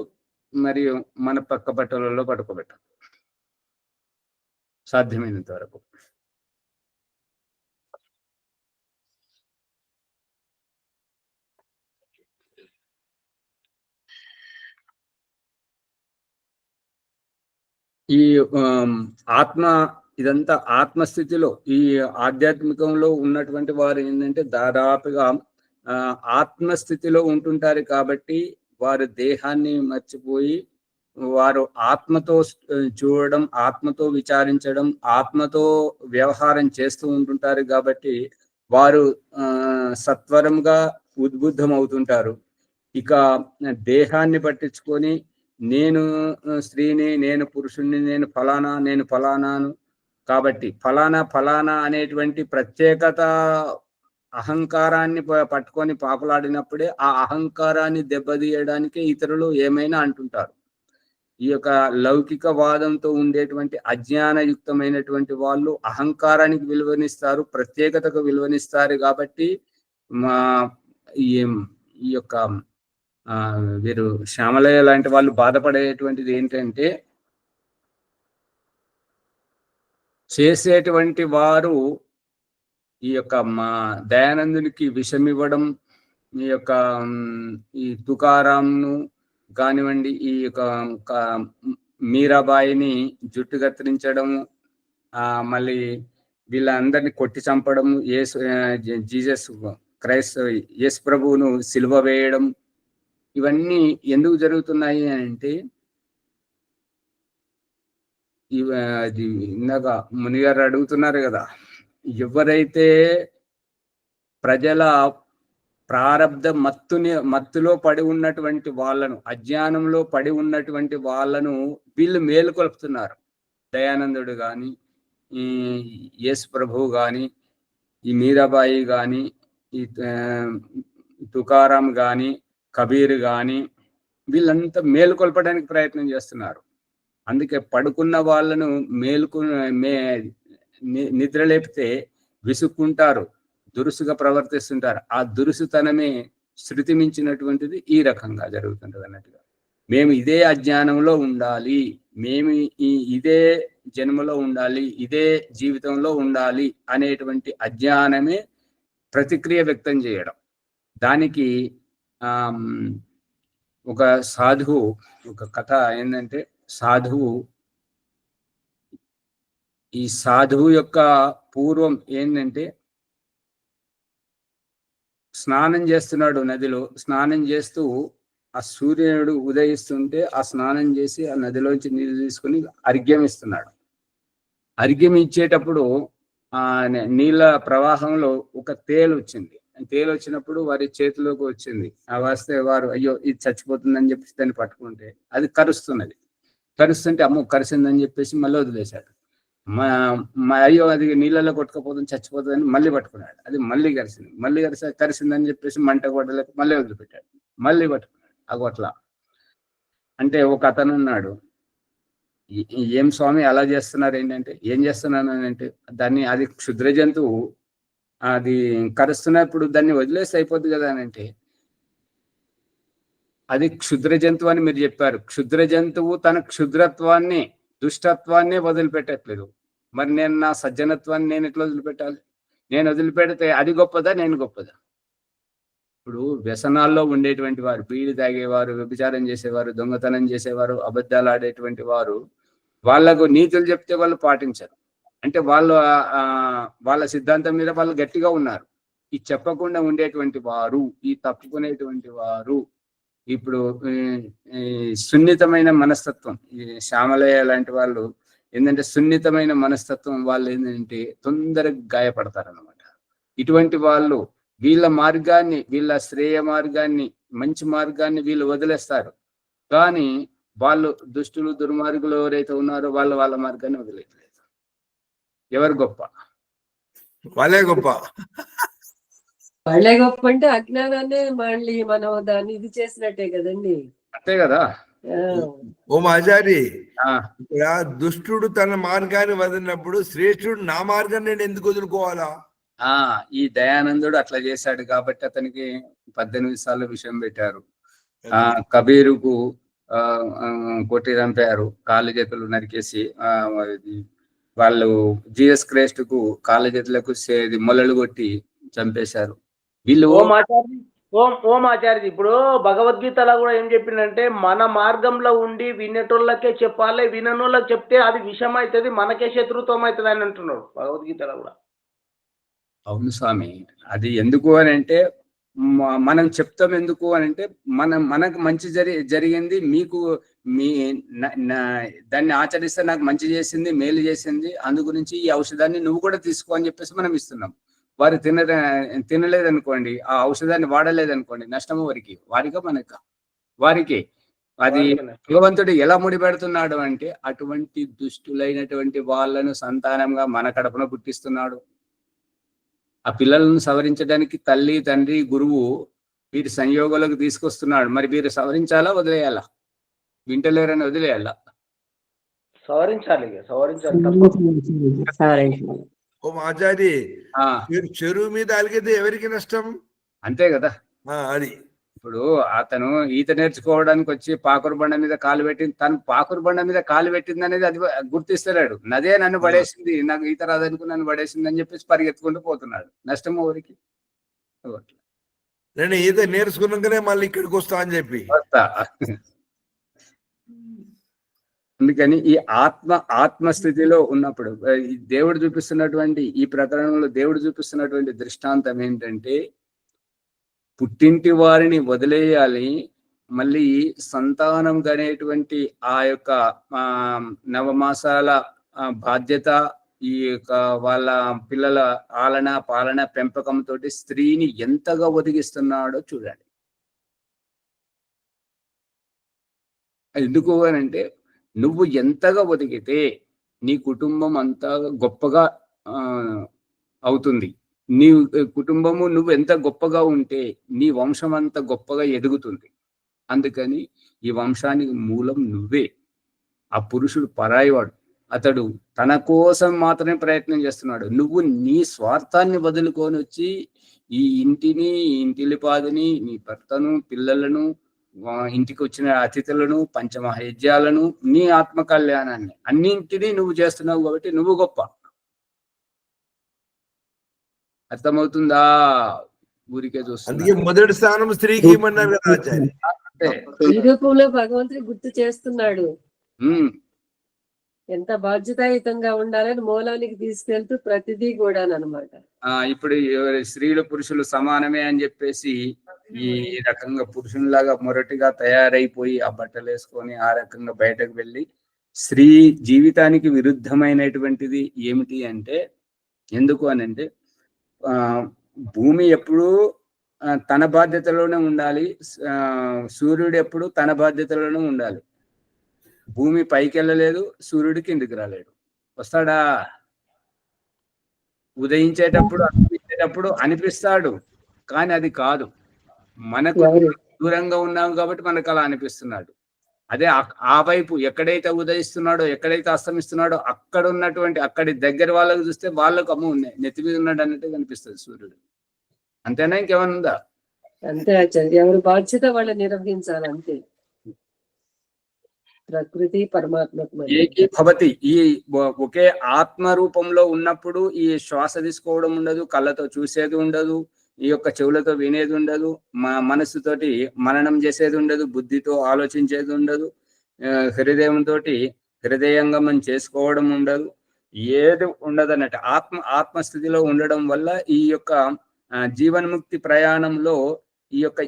Speaker 1: మరియు మన పక్క బట్టలలో పడుకోబెట్టదు సాధ్యమైనంత వరకు. ఈ ఆత్మ, ఇదంతా ఆత్మస్థితిలో, ఈ ఆధ్యాత్మికంలో ఉన్నటువంటి వారు ఏంటంటే దాదాపుగా ఆత్మస్థితిలో ఉంటుంటారు. కాబట్టి వారు దేహాన్ని మర్చిపోయి వారు ఆత్మతో చూడడం, ఆత్మతో విచారించడం, ఆత్మతో వ్యవహారం చేస్తూ ఉంటుంటారు. కాబట్టి వారు సత్వరంగా ఉద్బుద్ధం అవుతుంటారు. ఇక దేహాన్ని పట్టించుకొని నేను స్త్రీని, నేను పురుషుణ్ణి, నేను ఫలానాను, కాబట్టి ఫలానా అనేటువంటి ప్రత్యేకత అహంకారాన్ని పట్టుకొని పాపలాడినప్పుడే ఆ అహంకారాన్ని దెబ్బతీయడానికి ఇతరులు ఏమైనా అంటుంటారు. ఈ యొక్క లౌకిక వాదంతో ఉండేటువంటి అజ్ఞానయుక్తమైనటువంటి వాళ్ళు అహంకారానికి విలువనిస్తారు, ప్రత్యేకతకు విలువనిస్తారు. కాబట్టి ఈ యొక్క వీరు శ్యామలయ్య లాంటి వాళ్ళు బాధపడేటువంటిది ఏంటంటే, చేసేటువంటి వారు ఈ యొక్క మా దయానందునికి విషం ఇవ్వడం, ఈ యొక్క ఈ తుకారాంను కానివ్వండి, ఈ యొక్క మీరాబాయిని జుట్టు కత్తిరించడము, మళ్ళీ వీళ్ళందరినీ కొట్టి చంపడం, జీసస్ యేసు ప్రభువును సిలువ వేయడం, ఇవన్నీ ఎందుకు జరుగుతున్నాయి అంటే, అది ఇందాక మునిగారు అడుగుతున్నారు కదా, ఎవరైతే ప్రజల ప్రారబ్ధ మత్తులో పడి ఉన్నటువంటి వాళ్ళను, అజ్ఞానంలో పడి ఉన్నటువంటి వాళ్ళను వీళ్ళు మేలుకొల్పుతున్నారు. దయానందుడు కానీ, ఈ యేసు ప్రభువు కానీ, ఈ మీరాబాయి కానీ, ఈ తుకారాం కానీ, కబీర్ కానీ, వీళ్ళంతా మేలుకొల్పడానికి ప్రయత్నం చేస్తున్నారు. అందుకే పడుకున్న వాళ్ళను నిద్ర లేపితే విసుక్కుంటారు, దురుసుగా ప్రవర్తిస్తుంటారు. ఆ దురుసుతనమే శృతి మించినటువంటిది ఈ రకంగా జరుగుతుంటది అన్నట్టుగా. మేము ఇదే అజ్ఞానంలో ఉండాలి, మేము ఇదే జన్మలో ఉండాలి, ఇదే జీవితంలో ఉండాలి అనేటువంటి అజ్ఞానమే ప్రతిక్రియ వ్యక్తం చేయడం. దానికి ఒక సాధువు, ఒక కథ ఏంటంటే, ఈ సాధువు యొక్క పూర్వం ఏంటంటే, స్నానం చేస్తున్నాడు నదిలో. స్నానం చేస్తూ ఆ సూర్యుడు ఉదయిస్తుంటే ఆ స్నానం చేసి ఆ నదిలోంచి నీళ్ళు తీసుకుని అర్ఘ్యం ఇస్తున్నాడు. అర్ఘ్యం ఇచ్చేటప్పుడు ఆ నీళ్ళ ప్రవాహంలో ఒక తేలు వచ్చింది. తేలు వచ్చినప్పుడు వారి చేతిలోకి వచ్చింది. ఆ వస్తే వారు అయ్యో ఇది చచ్చిపోతుందని చెప్పేసి దాన్ని పట్టుకుంటే అది కరుస్తున్నది. కరుస్తుంటే అమ్మో కరిసిందని చెప్పేసి మళ్ళీ వదిలేశాడు. అయ్యో అది నీళ్ళలో కొట్టుకపోతుంది, చచ్చిపోతుందని మళ్ళీ పట్టుకున్నాడు. అది మళ్ళీ కరిసింది. మళ్ళీ కరిసిందని చెప్పేసి మంట కొట్టలేక మళ్ళీ వదిలిపెట్టాడు. మళ్ళీ పట్టుకున్నాడు. అగొట్లా అంటే ఒక అతను ఉన్నాడు, ఏం స్వామి అలా చేస్తున్నారు ఏంటంటే, ఏం చేస్తున్నాను అంటే, అది క్షుద్ర జంతువు, అది కరుస్తున్నప్పుడు దాన్ని వదిలేసి అయిపోద్ది కదా అని అంటే, అది క్షుద్ర జంతువు అని మీరు చెప్పారు. క్షుద్ర జంతువు తన క్షుద్రత్వాన్ని, దుష్టత్వాన్ని వదిలిపెట్టట్లేదు. మరి నేను నా సజ్జనత్వాన్ని నేను ఎట్లా వదిలిపెట్టాలి? నేను వదిలిపెడితే అది గొప్పదా, నేను గొప్పదా? ఇప్పుడు వ్యసనాల్లో ఉండేటువంటి వారు, బీడి తాగేవారు, వ్యభిచారం చేసేవారు, దొంగతనం చేసేవారు, అబద్ధాలు ఆడేటువంటి వారు, వాళ్లకు నీతులు చెప్తే వాళ్ళు పాటించరు. అంటే వాళ్ళ సిద్ధాంతం మీద వాళ్ళు గట్టిగా ఉన్నారు. ఈ చెప్పకుండా ఉండేటువంటి వారు, ఈ తప్పుకునేటువంటి వారు, ఇప్పుడు సున్నితమైన మనస్తత్వం, ఈ శ్యామలయ్య లాంటి వాళ్ళు ఏంటంటే సున్నితమైన మనస్తత్వం వాళ్ళు ఏంటంటే తొందరగా గాయపడతారు అన్నమాట. ఇటువంటి వాళ్ళు వీళ్ళ మార్గాన్ని, వీళ్ళ శ్రేయ మార్గాన్ని, మంచి మార్గాన్ని వీళ్ళు వదిలేస్తారు. కానీ వాళ్ళు దుష్టులు, దుర్మార్గులు ఎవరైతే ఉన్నారో వాళ్ళ మార్గాన్ని వదిలేయలేదు. ఎవరు గొప్ప?
Speaker 4: వాళ్ళే గొప్ప.
Speaker 6: వాళ్ళే గొప్ప అంటే అజ్ఞానాన్ని మళ్ళీ మనం దాన్ని ఇది చేసినట్టే కదండి.
Speaker 1: అంతే కదా.
Speaker 4: ఓం ఆచారి,
Speaker 1: ఆ,
Speaker 4: ఇక్కడ దుష్టుడు తన మార్గాన్ని వదిలినప్పుడు శ్రేష్ఠుడు నా మార్గాన్ని నేను ఎందుకు వదులుకోవాలా?
Speaker 1: ఈ దయానందుడు అట్లా చేశాడు కాబట్టి అతనికి 18 సార్లు విషయం పెట్టారు. కబీరుకు కొట్టి చంపారు, కాళ్ళు చేతులు నరికేసి. వాళ్ళు జీసస్ క్రైస్ట్ కు కాళ్ళ చేతులకు మొలలు కొట్టి చంపేశారు. వీళ్ళు
Speaker 8: ఓం ఆచార్య, ఇప్పుడు భగవద్గీతలో కూడా ఏం చెప్పిందంటే మన మార్గంలో ఉండి వినేటోళ్ళకే చెప్పాలి, విననోళ్ళకి చెప్తే అది విషం అవుతుంది, మనకే శత్రుత్వం అవుతుంది అని అంటున్నాడు భగవద్గీతలో కూడా.
Speaker 1: అవును స్వామి, అది ఎందుకు అని అంటే మనం చెప్తాం ఎందుకు అని అంటే మనకు మంచి జరిగింది, మీకు దాన్ని ఆచరిస్తే నాకు మంచి చేసింది, మేలు చేసింది, అందు గురించి ఈ ఔషధాన్ని నువ్వు కూడా తీసుకో అని చెప్పేసి మనం ఇస్తున్నాం. వారు తినలేదనుకోండి, ఆ ఔషధాన్ని వాడలేదనుకోండి, నష్టము వారిగా మనక వారికి. అది భగవంతుడు ఎలా ముడిపెడుతున్నాడు అంటే అటువంటి దుష్టులైనటువంటి వాళ్ళను సంతానంగా మన కడపన పుట్టిస్తున్నాడు. ఆ పిల్లలను సవరించడానికి తల్లి, తండ్రి, గురువు వీరి సంయోగాలకు తీసుకొస్తున్నాడు. మరి వీరు సవరించాలా, వదిలేయాలా? వింటలేరని వదిలేయాలా?
Speaker 8: సవరించాలి.
Speaker 4: ఓం ఆచారి, మీరు చెరువు మీద అలిగితే ఎవరికి నష్టం?
Speaker 1: అంతే కదా.
Speaker 4: అది
Speaker 1: ఇప్పుడు అతను ఈత నేర్చుకోవడానికి వచ్చి పాకురు బండ మీద కాలు పెట్టింది, తను పాకురు బండ మీద కాలు పెట్టింది అనేది అది గుర్తిస్తలేడు. నదే నన్ను పడేసింది, నాకు ఈత రాదనుకు నన్ను పడేసింది అని చెప్పేసి పరిగెత్తుకుంటూ పోతున్నాడు. నష్టం ఎవరికి?
Speaker 4: నేను ఈత నేర్చుకున్నాకనే మళ్ళీ ఇక్కడికి వస్తా అని చెప్పి
Speaker 1: వస్తా. అందుకని ఈ ఆత్మస్థితిలో ఉన్నప్పుడు దేవుడు చూపిస్తున్నటువంటి ఈ ప్రకరణంలో దేవుడు చూపిస్తున్నటువంటి దృష్టాంతం ఏంటంటే పుట్టింటి వారిని వదిలేయాలి, మళ్ళీ సంతానం అనేటువంటి ఆ యొక్క నవమాసాల బాధ్యత, ఈ యొక్క వాళ్ళ పిల్లల ఆలన పాలన పెంపకంతో స్త్రీని ఎంతగా ఒదిగిస్తున్నాడో చూడండి. ఎందుకు అని అంటే నువ్వు ఎంతగా ఒదిగితే నీ కుటుంబం అంతా గొప్పగా అవుతుంది. నీ కుటుంబము నువ్వు ఎంత గొప్పగా ఉంటే నీ వంశం అంత గొప్పగా ఎదుగుతుంది. అందుకని ఈ వంశానికి మూలం నువ్వే. ఆ పురుషుడు పరాయివాడు, అతడు తన కోసం మాత్రమే ప్రయత్నం చేస్తున్నాడు. నువ్వు నీ స్వార్థాన్ని వదులుకొని వచ్చి ఈ ఇంటిని, ఇంటిలిపాదిని, నీ భర్తను, పిల్లలను, ఇంటికి వచ్చిన అతిథులను, పంచమహయజ్యాలను, నీ ఆత్మ కళ్యాణాన్ని అన్నింటినీ నువ్వు చేస్తున్నావు కాబట్టి నువ్వు గొప్ప. అర్థమవుతుందా? ఊరికే చూస్తుంది.
Speaker 4: మొదటి స్థానం స్త్రీకి ఇవ్వమన్నారు కదా ఆచార్య.
Speaker 6: ఈ రూపంలో భగవంతుడు గుర్తు చేస్తున్నాడు ఎంత బాధ్యతాయుతంగా ఉండాలని మూలానికి తీసుకెళ్తూ ప్రతిదీ కూడా అనమాట.
Speaker 1: ఇప్పుడు స్త్రీలు పురుషులు సమానమే అని చెప్పేసి ఈ రకంగా పురుషునిలాగా మొరటిగా తయారైపోయి ఆ బట్టలు వేసుకొని ఆ రకంగా బయటకు వెళ్ళి స్త్రీ జీవితానికి విరుద్ధమైనటువంటిది ఏమిటి అంటే, ఎందుకు అని అంటే భూమి ఎప్పుడు తన బాధ్యతలోనే ఉండాలి, సూర్యుడు ఎప్పుడు తన బాధ్యతలోనే ఉండాలి. భూమి పైకి వెళ్ళలేదు, సూర్యుడు కిందికి రాలేడు. వస్తాడా? ఉదయించేటప్పుడు అనిపిస్తాడు, కానీ అది కాదు. మనకు దూరంగా ఉన్నాం కాబట్టి మనకు అలా అనిపిస్తున్నాడు. అదే ఆ వైపు ఎక్కడైతే ఉదయిస్తున్నాడో, ఎక్కడైతే అస్తమిస్తున్నాడో అక్కడ ఉన్నటువంటి అక్కడి దగ్గర వాళ్ళకు చూస్తే వాళ్ళకు అమ్మ ఉన్నాయి, నెత్తి మీద ఉన్నాడు అన్నట్టు కనిపిస్తుంది సూర్యుడు. అంతేనా? ఇంకేమైనా ఉందా?
Speaker 6: అంతే ఆచార్య, ఎవరి బాధ్యత వాళ్ళు నిర్వహించాలి అంతే. ప్రకృతి పరమాత్మకు
Speaker 1: ఏకీభవతి. ఈ ఒకే ఆత్మ రూపంలో ఉన్నప్పుడు ఈ శ్వాస తీసుకోవడం ఉండదు, కళ్ళతో చూసేది ఉండదు, ఈ యొక్క చెవులతో వినేది ఉండదు, మనస్సుతోటి మననం చేసేది ఉండదు, బుద్ధితో ఆలోచించేది ఉండదు, హృదయంతో హృదయంగమం చేసుకోవడం ఉండదు, ఏది ఉండదు అన్నట్టు ఆత్మస్థితిలో ఉండడం వల్ల ఈ యొక్క జీవన్ముక్తి ప్రయాణంలో ఈ యొక్క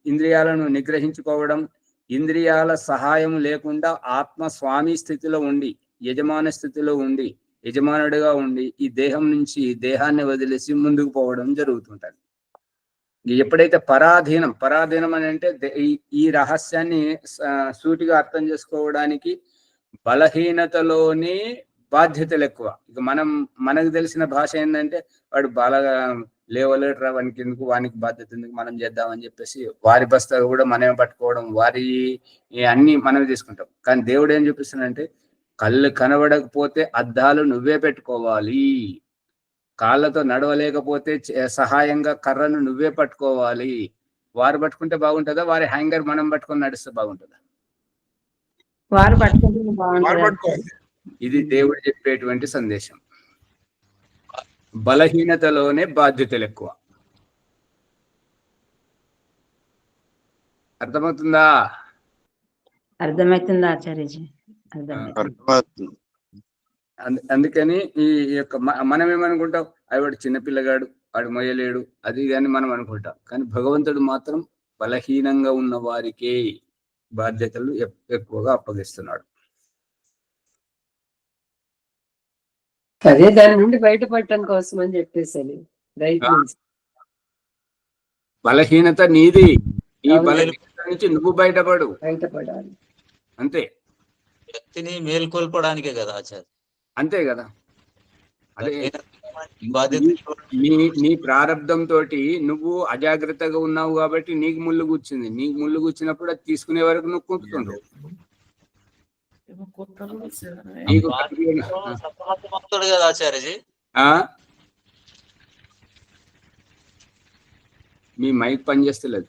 Speaker 1: ఇంద్రియాలను నిగ్రహించుకోవడం, ఇంద్రియాల సహాయం లేకుండా ఆత్మ స్వామి స్థితిలో ఉండి, యజమాన స్థితిలో ఉండి, యజమానుడిగా ఉండి ఈ దేహం నుంచి దేహాన్ని వదిలేసి ముందుకు పోవడం జరుగుతుంటది. ఎప్పుడైతే పరాధీనం అని అంటే ఈ రహస్యాన్ని సూటిగా అర్థం చేసుకోవడానికి బలహీనతలోనే బాధ్యతలు ఎక్కువ. ఇక మనకు తెలిసిన భాష ఏంటంటే వాడు లేవలేటరా వానికి ఎందుకు, వానికి బాధ్యత ఎందుకు, మనం చేద్దామని చెప్పేసి వారి బస్తాలు కూడా మనమే పట్టుకోవడం, వారి అన్ని మనమే తీసుకుంటాం. కానీ దేవుడు ఏం చూపిస్తున్నాడంటే కళ్ళు కనబడకపోతే అద్దాలు నువ్వే పెట్టుకోవాలి, కాళ్ళతో నడవలేకపోతే సహాయంగా కర్రను నువ్వే పట్టుకోవాలి. వారు పట్టుకుంటే బాగుంటుందా, వారి హ్యాంగర్ మనం పట్టుకొని నడిస్తే బాగుంటుందా?
Speaker 2: వారు పట్టుకుంటే
Speaker 4: వారు
Speaker 2: బాగుంటుంది.
Speaker 4: పట్టుకోవాలి.
Speaker 1: ఇది దేవుడు చెప్పేటువంటి సందేశం. బలహీనతలోనే బాధ్యతలు ఎక్కువ. అర్థమవుతుందా?
Speaker 9: అర్థమవుతుందా ఆచార్యజీ? అర్థమవుతుంది.
Speaker 5: అర్థమవుతుంది.
Speaker 1: అందుకని ఈ యొక్క మనం ఏమనుకుంటాం, వాడు చిన్నపిల్లగాడు, వాడు మొయ్యలేడు, అది అని మనం అనుకుంటాం. కానీ భగవంతుడు మాత్రం బలహీనంగా ఉన్న వారికే బాధ్యతలు ఎక్కువగా అప్పగిస్తున్నాడు.
Speaker 6: అదే దాని నుండి బయటపడటం కోసం అని చెప్పేసి రైట్ నుంచి.
Speaker 1: బలహీనత నీది, ఈ
Speaker 6: అవును.
Speaker 1: బలహీనత నుంచి నువ్వు
Speaker 6: బయటపడాలి.
Speaker 1: అంతే,
Speaker 10: వ్యక్తిని మేల్కొల్పడానికే కదా ఆచార్య.
Speaker 1: అంతే కదా. అదే
Speaker 10: బాధ్యత
Speaker 1: నీ ప్రారంధం తోటి నువ్వు అజాగ్రత్తగా ఉన్నావు కాబట్టి నీకు ముళ్ళు కూర్చుంది. నీకు ముళ్ళు కూర్చున్నప్పుడు అది తీసుకునే వరకు నువ్వు కుంటున్నావు. నీకు
Speaker 10: సతమతమవుతాడు కదా ఆచార్యజీ.
Speaker 1: మీ మైక్ పనిచేస్తలేదు.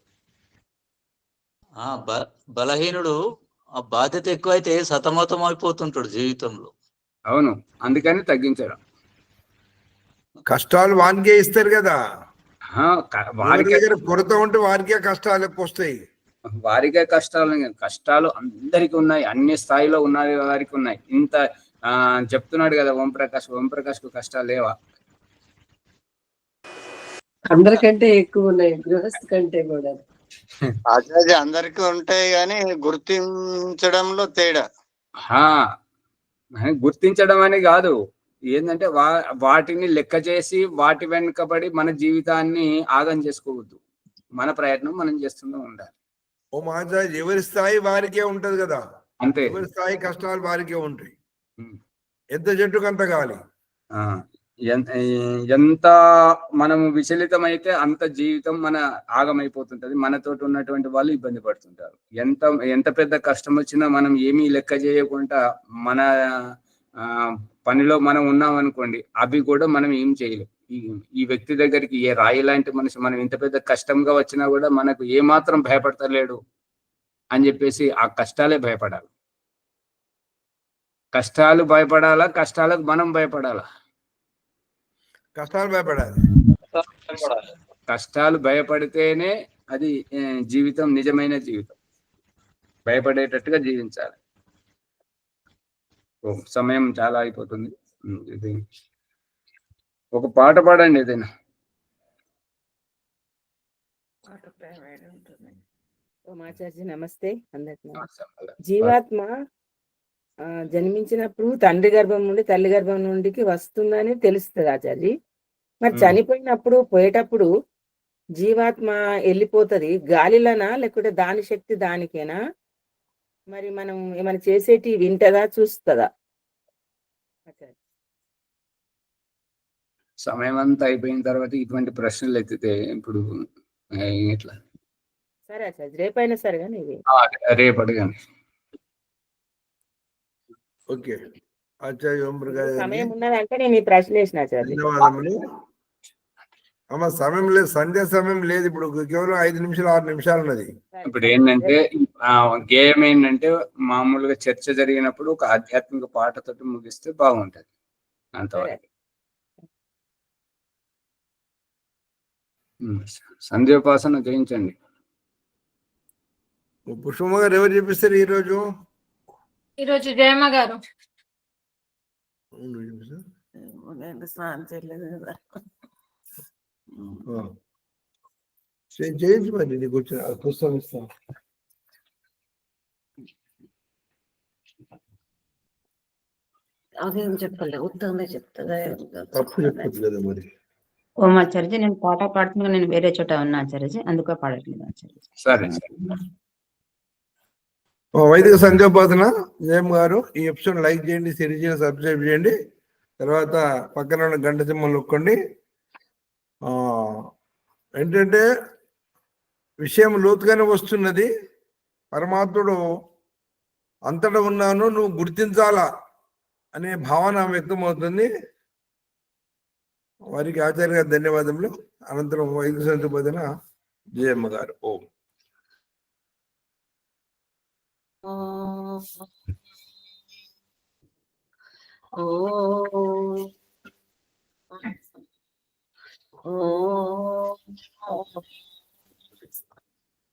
Speaker 10: బలహీనుడు ఆ బాధ్యత ఎక్కువైతే సతమతం అయిపోతుంటాడు జీవితంలో.
Speaker 1: అవును, అందుకని తగ్గించడం.
Speaker 4: కష్టాలు వానికే ఇస్తారు కదా, వారి
Speaker 1: వారికే
Speaker 4: దగ్గర కొరత ఉంటే వారికే కష్టాలు ఎక్కువ వస్తాయి.
Speaker 1: వారికే కష్టాలు అందరికి ఉన్నాయి, అన్ని స్థాయిలో ఉన్న వారికి ఉన్నాయి. ఇంత చెప్తున్నాడు కదా ఓంప్రకాష్ కు కష్టాలు లేవా?
Speaker 6: అందరికంటే ఎక్కువ ఉన్నాయి, గృహస్థ కంటే కూడా.
Speaker 5: ఆచార్య అందరికీ ఉంటాయి కానీ గుర్తించడంలో తేడా.
Speaker 1: గుర్తించడం అని కాదు, ఏంటంటే వాటిని లెక్క చేసి వాటి వెనుకబడి మన జీవితాన్ని ఆగం చేసుకోవద్దు. మన ప్రయత్నం మనం చేస్తూనే ఉండాలి.
Speaker 4: ఓ మహారాజ్, ఎవరి స్థాయి వారికే ఉంటది కదా,
Speaker 1: అంతే.
Speaker 4: ఎవరి స్థాయి కష్టాలు వారికే ఉంటాయి. ఎంత చెట్టుకు అంత గాలి.
Speaker 1: ఎంత మనము విచలితమైతే అంత జీవితం మన ఆగమైపోతుంటది. మనతోటి ఉన్నటువంటి వాళ్ళు ఇబ్బంది పడుతుంటారు. ఎంత పెద్ద కష్టం వచ్చినా మనం ఏమీ లెక్క చేయకుండా మన పనిలో మనం ఉన్నాం అనుకోండి, అవి కూడా మనం ఏం చేయలేం. ఈ వ్యక్తి దగ్గరికి ఏ రాయి లాంటి మనిషి మనం ఇంత పెద్ద కష్టంగా వచ్చినా కూడా మనకు ఏమాత్రం భయపడతలేడు అని చెప్పేసి ఆ కష్టాలే భయపడాలి. కష్టాలు భయపడాలా, కష్టాలకు మనం భయపడాలా?
Speaker 4: కష్టాలు భయపడాలి.
Speaker 1: కష్టాలు భయపడితేనే అది జీవితం, నిజమైన జీవితం. భయపడేటట్టుగా జీవించాలి. సమయం చాలా అయిపోతుంది. ఇది ఒక పాట పాడండి ఏదైనా.
Speaker 9: ఆచార్య నమస్తే. అందరికి జీవాత్మ జన్మించినప్పుడు తండ్రి గర్భం నుండి తల్లి గర్భం నుండికి వస్తుందని తెలుస్తుంది ఆచార్య. మరి చనిపోయినప్పుడు పోయేటప్పుడు జీవాత్మ వెళ్ళిపోతుంది గాలిలోనా, లేకుంటే దాని శక్తి దానికేనా? మరి మనం ఏమైనా చేసేటి వింటదా, చూస్తుందా?
Speaker 1: సమయం అంతా అయిపోయిన తర్వాత ఇటువంటి ప్రశ్నలు ఎత్తితే ఇప్పుడు ఎట్లా?
Speaker 9: సరే ఆచార్య, రేపైనా సరే కానీ
Speaker 1: రేపు అడగండి.
Speaker 4: ఓకే ఆచార్య ఓంప్రకాష్,
Speaker 9: సమయం ఉన్నదంటే నేను ఈ ప్రశ్న వేసిన ఆచార్య.
Speaker 4: ధన్యవాదములు. అమ్మ సమయం లేదు, సంధ్య సమయం లేదు. ఇప్పుడు కేవలం 5 నిమిషాలు 6 నిమిషాలు ఉన్నది.
Speaker 1: ఇప్పుడు ఏంటంటే గేయం ఏంటంటే మామూలుగా చర్చ జరిగినప్పుడు ఒక ఆధ్యాత్మిక పాటతోటి ముగిస్తే బాగుంటది. అంతవరకు సంధ్యోపాసన చేయించండి.
Speaker 4: పుష్పమ్మ గారు ఎవరు చెప్పిస్తారు ఈరోజు?
Speaker 2: ఈరోజు జయమ్మ గారు.
Speaker 9: స్నానం చేయలేదు కదా.
Speaker 4: చేయించు మరి, నీకు వచ్చిన పుస్తకం ఇస్తాను.
Speaker 9: అదేం చెప్పలే, ఉత్తమే చెప్తుందా?
Speaker 4: తప్పు చెప్పదు కదా మరి.
Speaker 9: ఓం ఆచార్య, నేను పాట పాడుతున్నా, నేను వేరే చోట ఉన్నా ఆచార్య, అందుకే పాడట్లేదు ఆచార్య.
Speaker 1: సరే.
Speaker 4: వైదిక సంధ్యోపాసన జయం గారు, ఈ ఎపిసోడ్ లైక్ చేయండి, షేర్ చేయండి, సబ్స్క్రైబ్ చేయండి. తర్వాత పక్కన ఉన్న గంట సింబల్ నొక్కండి. ఏంటంటే విషయం లోతుగానే వస్తున్నది. పరమాత్ముడు అంతటా ఉన్నాను, నువ్వు గుర్తించాలా అనే భావన వ్యక్తమవుతుంది. వారికి ఆచార్య గారి ధన్యవాదములు. అనంతరం వైద్య సంత బోధన జయమ్మ గారు. ఓం.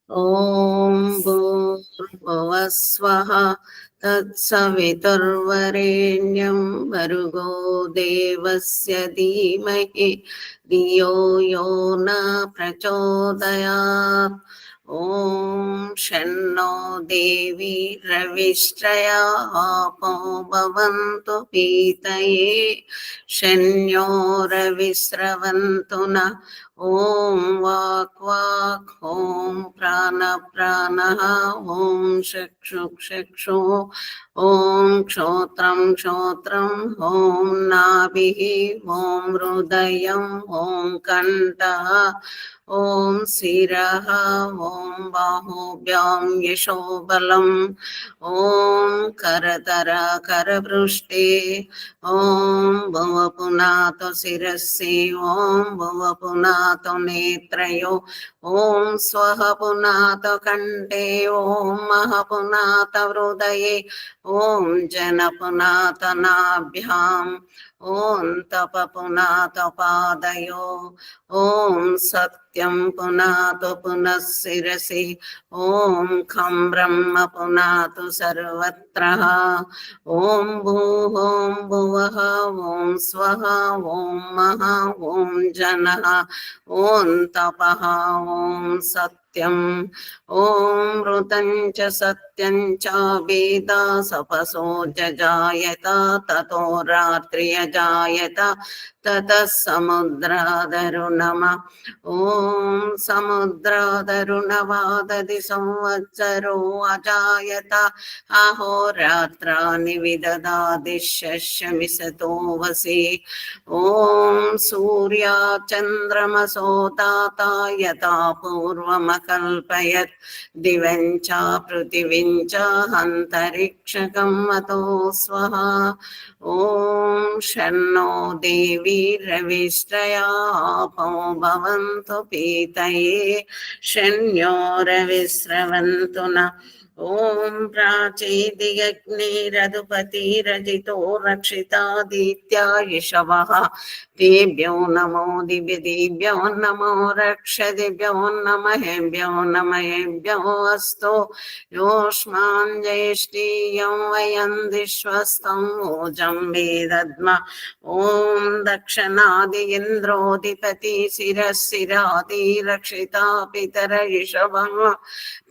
Speaker 11: ఓం భూర్భువస్వః తత్సవితుర్వరేణ్యం భర్గో దేవస్య ధీమహి ధియో యో న ప్రచోదయాత్. ఓం షన్నో దేవి రవిశ్రయాపో భవంతు పీతయే శన్యో రవిస్రవంతు న. ఓం వాక్ వాక్ ఓం ప్రాణ ప్రాణః ఓం చక్షు చక్షు ఓం క్షోత్రం క్షోత్రం ఓం నాభిః ఓం హృదయం ఓం కంఠః ఓం శిరః ఓం బాహుభ్యాం యశోబలం ఓం కరతర కరపృష్ఠే ఓం భువపునాతో శిరస్సి ఓం భువపునాతో నేత్రయో ఓం స్వః పునాతో కంఠే ఓం మహపునాత హృదయే ఓం జనపునాత నాభ్యాం ఓం తపపునాత పాదయో ఓం సత్యం పునాతు పునః శిరసి ఓం ఖం బ్రహ్మ పునాతు సర్వత్ర. ఓం భూః ఓం భువః ఓం స్వః ఓం మహా ఓం జనః ఓం తపః ఓం సత్యం ఓం మృతం చ సత్యం చ వేద సపసో జాయత తతో రాత్రియజాయత తతః సముద్రాదరుణమ. ఓం సముద్రాదరుణవాదది సంవత్సరో అజాయత అహోరాత్రాని విదదాది శమిసతో వసి. ఓం సూర్యా చంద్రమసో తాత యథా పూర్వమకల్పయత్ దివం చ పృథివీం చ అంతరిక్షకం అతో స్వః. ఓం షన్నో దేవి రవిశ్రయాపో భవంతు పీతయే శన్యో రవిస్రవంతు న. ఓం ప్రాచేదియగ్నిరధుపతిరజితో రక్షితాదిత్యాయిషవః తేభ్యో నమో దివ్యదేభ్యో నమో రక్షదిభ్యో నమఃభ్యో నమఃభ్యో అస్తు. యోష్మాన్ జ్యేష్ఠీయం వయం విశ్వస్తం ఓజం వేదద్మ. ఓం దక్షిణాది ఇంద్రోధిపతి శిరశిరాది రక్షితా పితర ఇషవః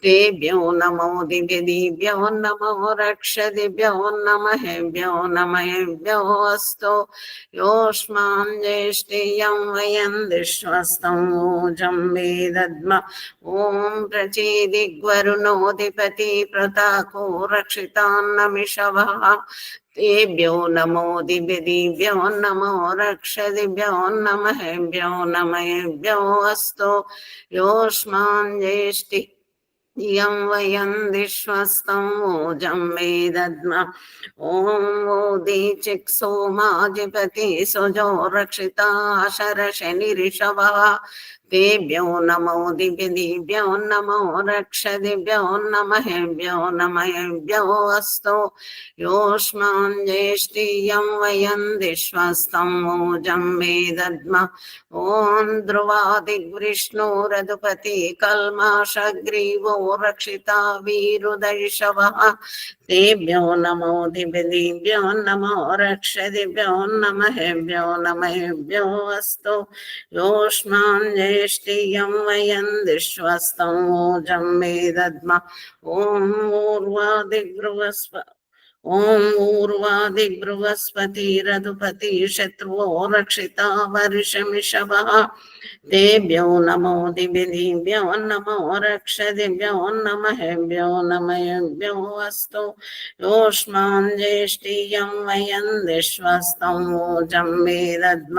Speaker 11: తేభ్యో నమో దివ్యదేభ్యో నమో రక్షదిభ్యో నమఃభ్యో నమఃభ్యో అస్తు. యోష్మాన్ జ్యేష్ఠీయం వయం విశ్వస్తం ఓజం వేదద్మ. ఓం ప్రచేదిగ్వరుణోధిపతి ప్రతాకో రక్షితాన్నమిషవః తేభ్యో నమో దివ్యదేభ్యో నమో రక్షదిభ్యో నమఃభ్యో నమఃభ్యో అస్తు. యోష్మాన్ జ్యేష్ఠి యం వయం విశ్వస్తం ఓజం వేదద్మ. ఓం ఓదీచిక్సో మాజిపతి సుజో రక్షితా శరశనిరిషవః తేభ్యో నమో దివ్యదేభ్యో నమో రక్షదిభ్యో నమఃభ్యో నమఃభ్యో అస్తు. యోష్మాన్ జ్యేష్ఠీయం వయం విశ్వస్తం ఓజం వేదద్మ. ఓం ధ్రువాదిగ్విష్ణురధుపతి కల్మాషగ్రీవో రక్షితా వీరుదైషవః తేభ్యో నమో దివ్యదేభ్యో నమో రక్షదిభ్యో నమఃభ్యో నమఃభ్యో అస్తు. యోష్మాన్ జ్యేష్ఠీయం వయం విశ్వస్తం ఓజం వేదద్మ. ఓం ఊర్వాదిగ్రువస్వ ఓం ఊర్వాది బృహస్పతిరధుపతి శత్రువో రక్షితా వర్షమిషభః తేభ్యో నమో దివ్యేభ్యో నమో రక్షదిభ్యో నమఃభ్యో నమయేభ్యో అస్తు యోష్మాన్ జ్యేష్ఠియం వయం విశ్వస్తం ఓజం వేదద్మ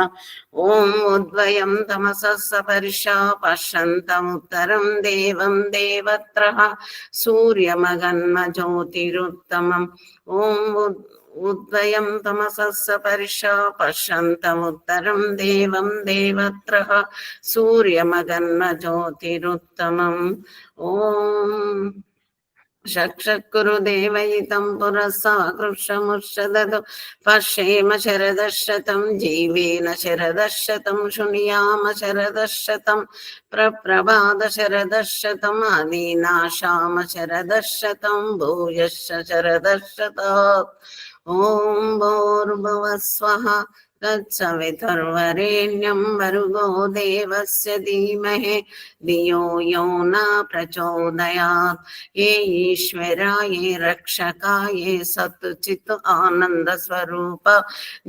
Speaker 11: ఓం ఉద్వయం తమసః సపరిషా పశ్యంతముత్తరం దేవం దేవత్రః సూర్యమగన్మ జ్యోతిరుత్తమం ఓం ఉద్వయం తమసః సపరిషా పశ్యంతముత్తరం దేవం దేవత్రః సూర్యమగన్మ జ్యోతిరుత్తమం ఓం చక్షురు దేవయితం పురస్సా కృష్ణముషదదు పశ్యేమ శరదశతం జీవేన శరదశతం శృణుయామ శరదశతం ప్రప్రభాద శరదశతం అదీనాశామ శరదశతం భూయశ్చ శరదశతాత్ ఓం భూర్భువస్వః తత్సవితుర్వరేణ్యం భర్గో దేవస్య ధీమహి ధియో యో న ప్రచోదయాత్ ఏ ఈశ్వరాయ రక్షకాయ సత్చిత్ ఆనంద స్వరూప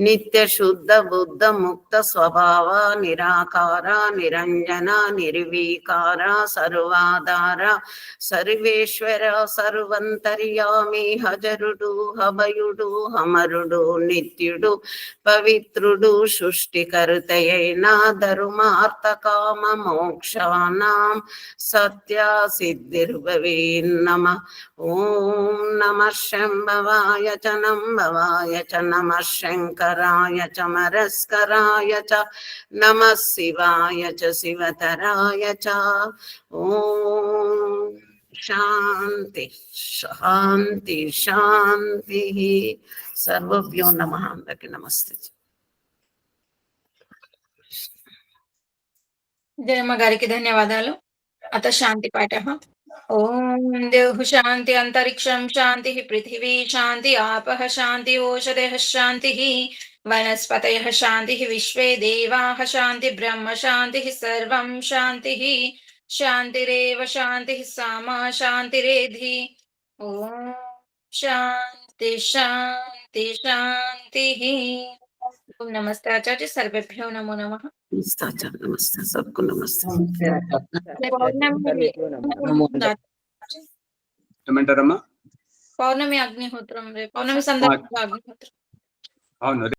Speaker 11: నిత్య శుద్ధ బుద్ధ ముక్త స్వభావ నిరాకార నిరంజన నిర్వీకార సర్వాధార సర్వేశ్వర సర్వంతర్యామి హజరుడు హభయుడు హమరుడు నిత్యుడు పవిత్రుడు సృష్టికర్తయైన ధర్మార్థకామ మోక్షానాం సత్య సిద్ధిర్భవే నమః ఓం నమః శంభవాయ చ నంభవాయ చ నమః శంకరాయ చ మరస్కరాయ చ నమః శివాయ చ శివతరాయ చ ఓం శాంతి శాంతి శాంతి సర్వభ్యో నమః అందరికీ నమస్తే
Speaker 2: జయమ్మ గారికి ధన్యవాదాలు. అత శాంతి పాఠ. ఓం దేహు శాంతి అంతరిక్షం శాంతి పృథివీ శాంతి ఆపః శాంతి ఓషధయః శాంతి వనస్పతయః శాంతి విశ్వే దేవాః శాంతి బ్రహ్మ శాంతి సర్వం శాంతి శాంతిరేవ శాంతి సామా శాంతిరేధి. ఓం శాంతి శాంతి శాంతి. ఓం నమస్తే ఆచార్య. సర్వేభ్యో నమో నమః.
Speaker 11: నమస్తే ఆచార్య. నమస్తే సబ్కు నమస్తే.
Speaker 1: ఏమంటారమ్మా?
Speaker 2: పౌర్ణమి అగ్నిహోత్రం రేపు పౌర్ణమి సందర్భంగా అగ్నిహోత్రం.
Speaker 1: అవును.